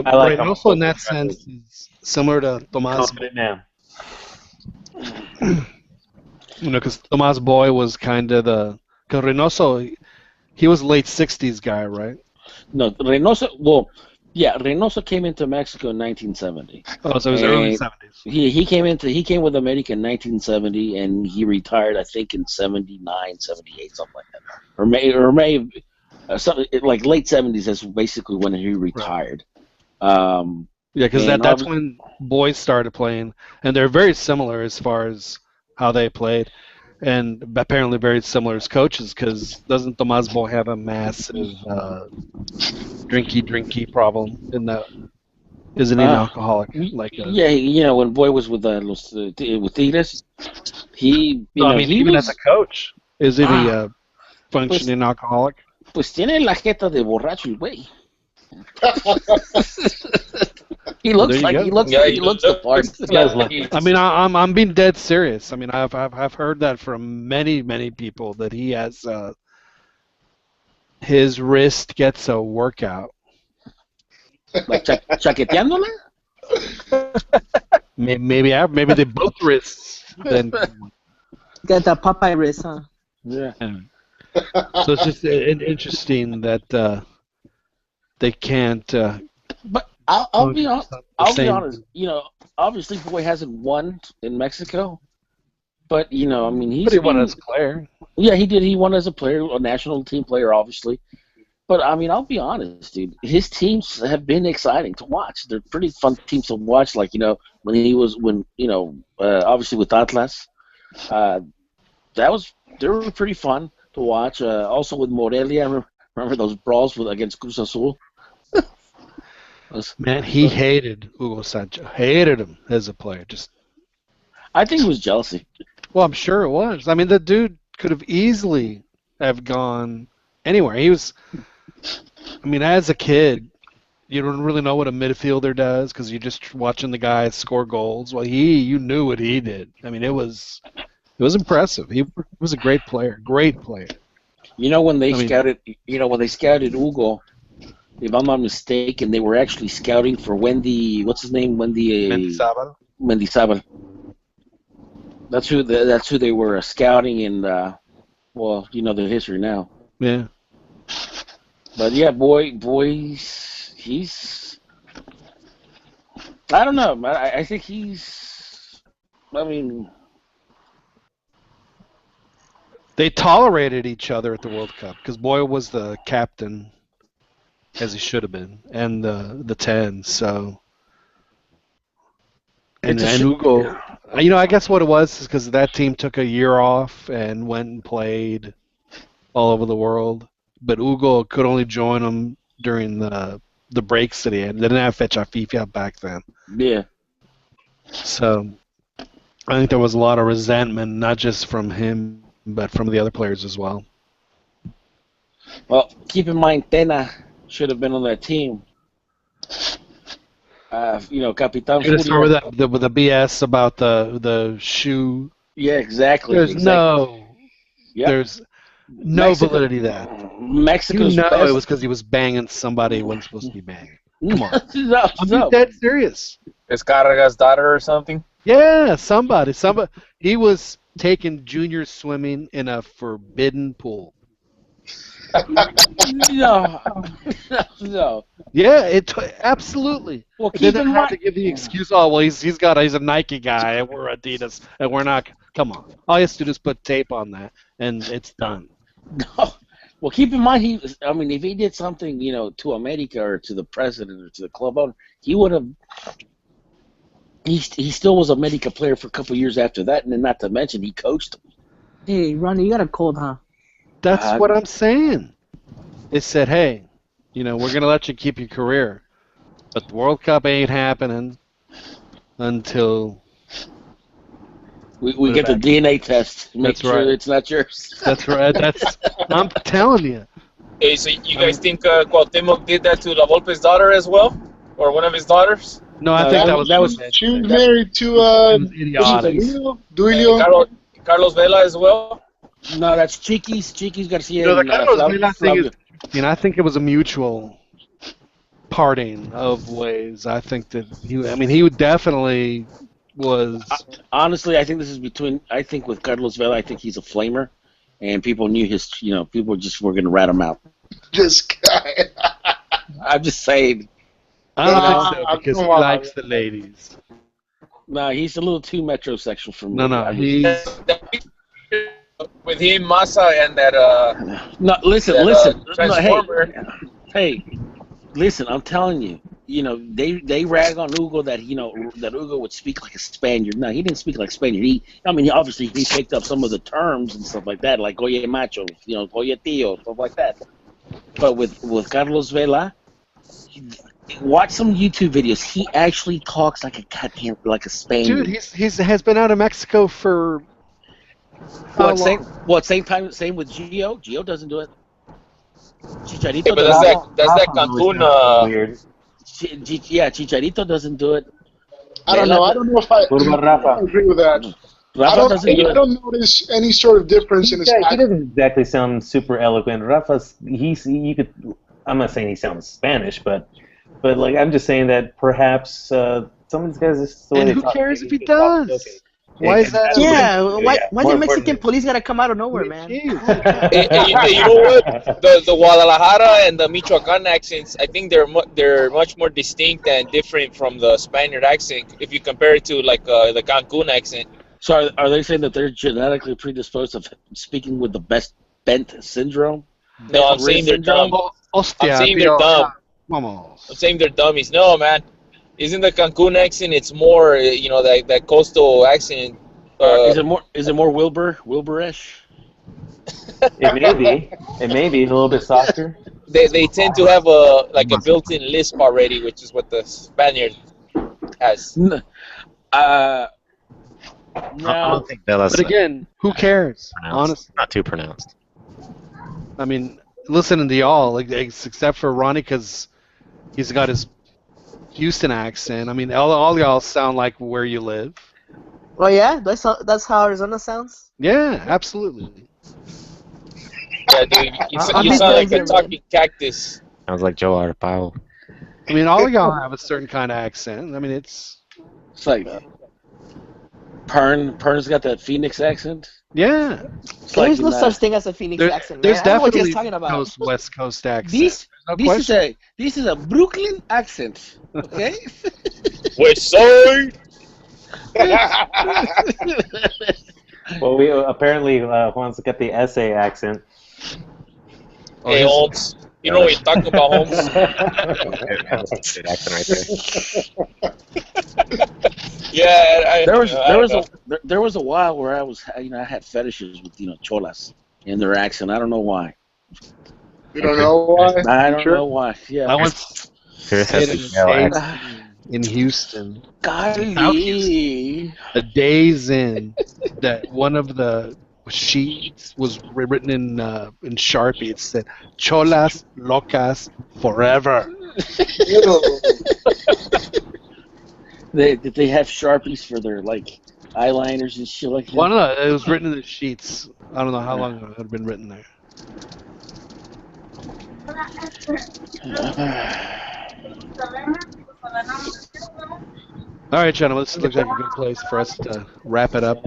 I like him. Also in that sense, is similar to Tomas. Confident man. Because Tomas Boy was kind of because Reynoso, he was late '60s guy, right? No, Reynoso. Well, yeah, Reynoso came into Mexico in 1970. Oh, so it was early '70s. He came with America in 1970, and he retired, I think, in 79, 78, something like that, or may something like late '70s. That's basically when he retired. Right. Yeah, because that's when boys started playing, and they're very similar as far as how they played, and apparently very similar as coaches. Because doesn't Tomas Boy have a massive drinky problem in that? Isn't he an alcoholic? Yeah, when Boy was with Tigres, he. Even as a coach, isn't he a functioning alcoholic? Pues tiene la jeta de borracho el güey. He looks the part. I mean, I'm being dead serious. I mean, I've heard that from many people that he has his wrist gets a workout. Like chaqueteándola? Maybe they both wrists. Then Got the Popeye wrist, huh? Yeah. So it's just interesting that they can't. But I'll be honest. Obviously, Boy hasn't won in Mexico, but he won as a player. Yeah, he did. He won as a player, a national team player, obviously. But I mean, I'll be honest, dude. His teams have been exciting to watch. They're pretty fun teams to watch. Like obviously with Atlas, they were pretty fun to watch. Also with Morelia, remember those brawls against Cruz Azul? Man, he hated Hugo Sancho. Hated him as a player. I think it was jealousy. Well, I'm sure it was. I mean, the dude could have easily have gone anywhere. As a kid, you don't really know what a midfielder does because you're just watching the guy score goals. Well, you knew what he did. I mean, it was impressive. He was a great player. Great player. When they scouted Hugo, if I'm not mistaken, they were actually scouting for what's his name? Mendizábal. That's who they were scouting, and the history now. Yeah. But yeah, boy, he's. I don't know. I think he's. I mean. They tolerated each other at the World Cup because Boy was the captain, as he should have been, and the 10. So. And Hugo, I guess what it was is because that team took a year off and went and played all over the world. But Hugo could only join them during the breaks that he had. They didn't have Fecha FIFA back then. Yeah. So I think there was a lot of resentment, not just from him, but from the other players as well. Well, keep in mind, Tena should have been on that team. Capitan. You're gonna start with the BS about the shoe. Yeah, exactly. There's no validity to that. Mexico's best. It was because he was banging somebody he wasn't supposed to be banging. Come on. No. I'm dead serious. Escaraga's daughter or something? Yeah, somebody. He was taking junior swimming in a forbidden pool. No. Yeah, absolutely. Well, keep in mind to give the excuse. Oh, well, he's a Nike guy, and we're Adidas, and we're not. Come on, all you have to do is put tape on that, and it's done. Well, keep in mind, if he did something, to America or to the president or to the club owner, he would have. He still was a America player for a couple of years after that, and then not to mention he coached them. Hey, Ronnie, you got a cold, huh? That's what I'm saying. They said, hey, we're going to let you keep your career, but the World Cup ain't happening until we get the DNA test to make sure it's not yours. That's right. I'm telling you. Hey, so you guys think Cuauhtemoc did that to La Volpe's daughter as well, or one of his daughters? No, I think that was she was married to Duilio. Carlos Vela as well. No, that's Chiquis Garcia. The Carlos Vela thing is, I think it was a mutual parting of ways. I think that he definitely was. Honestly, I think this is with Carlos Vela, I think he's a flamer, and people knew people just were going to rat him out. This guy. I'm just saying. I don't think so, because he likes the ladies. No, he's a little too metrosexual for me. No, he's... With him, Massa, and that... No, listen. Transformer. Hey, listen, I'm telling you, they rag on Hugo that, that Hugo would speak like a Spaniard. No, he didn't speak like a Spaniard. Obviously, he picked up some of the terms and stuff like that, like oye macho, oye tío, stuff like that. But with Carlos Vela... Watch some YouTube videos. He actually talks like a Spaniard. Dude, has been out of Mexico for same time. Same with Gio. Gio doesn't do it. Chicharito. Yeah, but that's that Cancun. Weird. Chicharito doesn't do it. I don't know. I don't know if I agree with that. I don't notice any sort of difference in his. He doesn't exactly sound super eloquent. Rafa's I'm not saying he sounds Spanish, but I'm just saying that perhaps some of these guys is the way and they who talk. cares if he does? Why is that? Yeah, why the Mexican police gotta come out of nowhere, man? You know what? The Guadalajara and the Michoacan accents, I think they're much more distinct and different from the Spaniard accent if you compare it to the Cancun accent. So are they saying that they're genetically predisposed of speaking with the best bent syndrome? No, I'm saying they're dumb. I'm saying they're dumb. I'm saying they're dummies. No, man. Isn't the Cancun accent? It's more, that coastal accent. Is it more Wilbur-ish? It may be a little bit softer. They tend to have a built-in lisp already, which is what the Spaniard has. No. I don't think Vela's. But again, who cares? Honestly, not too pronounced. Listening to y'all, except for Ronnie, because he's got his Houston accent. All y'all sound like where you live. Oh yeah, that's how Arizona sounds. Yeah, absolutely. Yeah, dude, you sound like a talking cactus. Sounds like Joe Arpaio. All of y'all have a certain kind of accent. It's like Pern's got that Phoenix accent. Yeah. There's no such thing as a Phoenix accent. There's definitely talking about. West Coast accent. This is a Brooklyn accent. Okay. West Side. Well, we apparently Juan's got the SA accent. Hey, Holmes. You know what you're talking about, Holmes. Good accent right there. Yeah, there was a while where I had fetishes with cholas in their accent. I don't know why. You don't know why? I don't know why. Yeah. I once in Houston. Golly. A days in that one of the sheets was written in Sharpie. It said "Cholas locas forever." Did they have Sharpies for their eyeliners and shit like that? Well, no, it was written in the sheets. I don't know how long it had been written there. All right, gentlemen, this looks like a good place for us to wrap it up.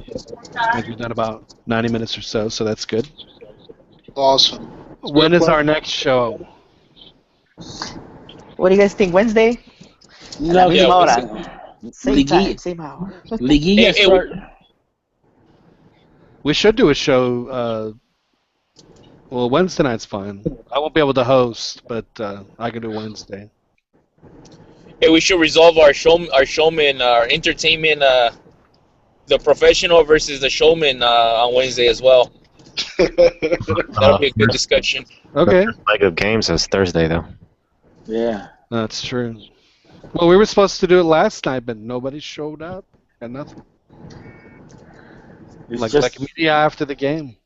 I think we've done about 90 minutes or so that's good. Awesome. When is our next show? What do you guys think? Wednesday? No, Same time, same hour. Liguilla We should do a show Well, Wednesday night's fine. I won't be able to host, but I can do Wednesday. Hey, we should resolve our showman, our entertainment, the professional versus the showman on Wednesday as well. That'll be a good discussion. Okay. The first leg of games is Thursday, though. Yeah. That's true. Well, we were supposed to do it last night, but nobody showed up. Got nothing. It's Like just media after the game.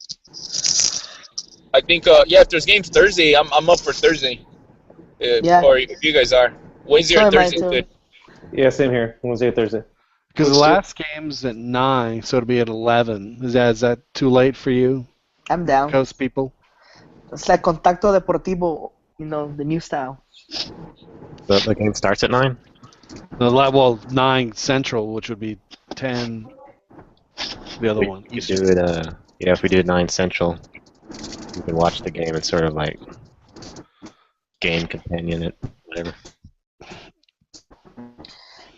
I think, if there's games Thursday, I'm up for Thursday. Yeah. Or if you guys are. Wednesday So or am I, Thursday is too. good. Yeah, same here. Wednesday or Thursday. Because the Let's do it. last game's at 9, so it'll be at 11. Is that too late for you, I'm down. Coast people? It's like Contacto Deportivo, the new style. The game starts at 9? Well, 9 Central, which would be 10 the other one. We do it, if we do 9 Central, you can watch the game and sort of like game companion it, whatever.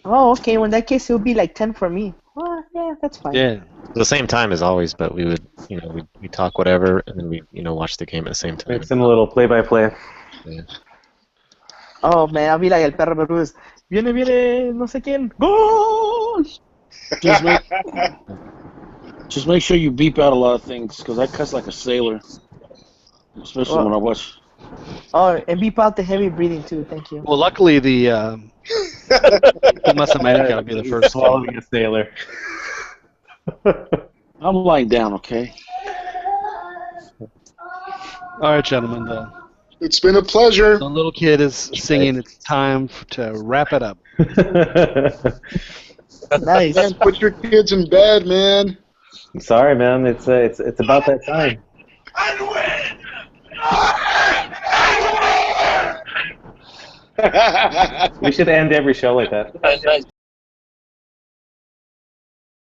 Oh, okay. Well, in that case, it would be like 10 for me. Well, yeah, that's fine. Yeah. The same time as always, but we would, we talk whatever, and then we, watch the game at the same time. Make some little play-by-play. Yeah. Oh, man, I'll be like El Perro Bermúdez. Viene, no sé quién. ¡Gol! just make sure you beep out a lot of things, because I cuss like a sailor, especially when I watch. Oh, and beep out the heavy breathing, too. Thank you. Well, luckily, the Pumas America will be the first one. Swallowing a sailor. I'm lying down, okay? All right, gentlemen. It's been a pleasure. The little kid is singing. It's time to wrap it up. Nice. Man, put your kids in bed, man. I'm sorry, man. It's about that time. We should end every show like that. Nice.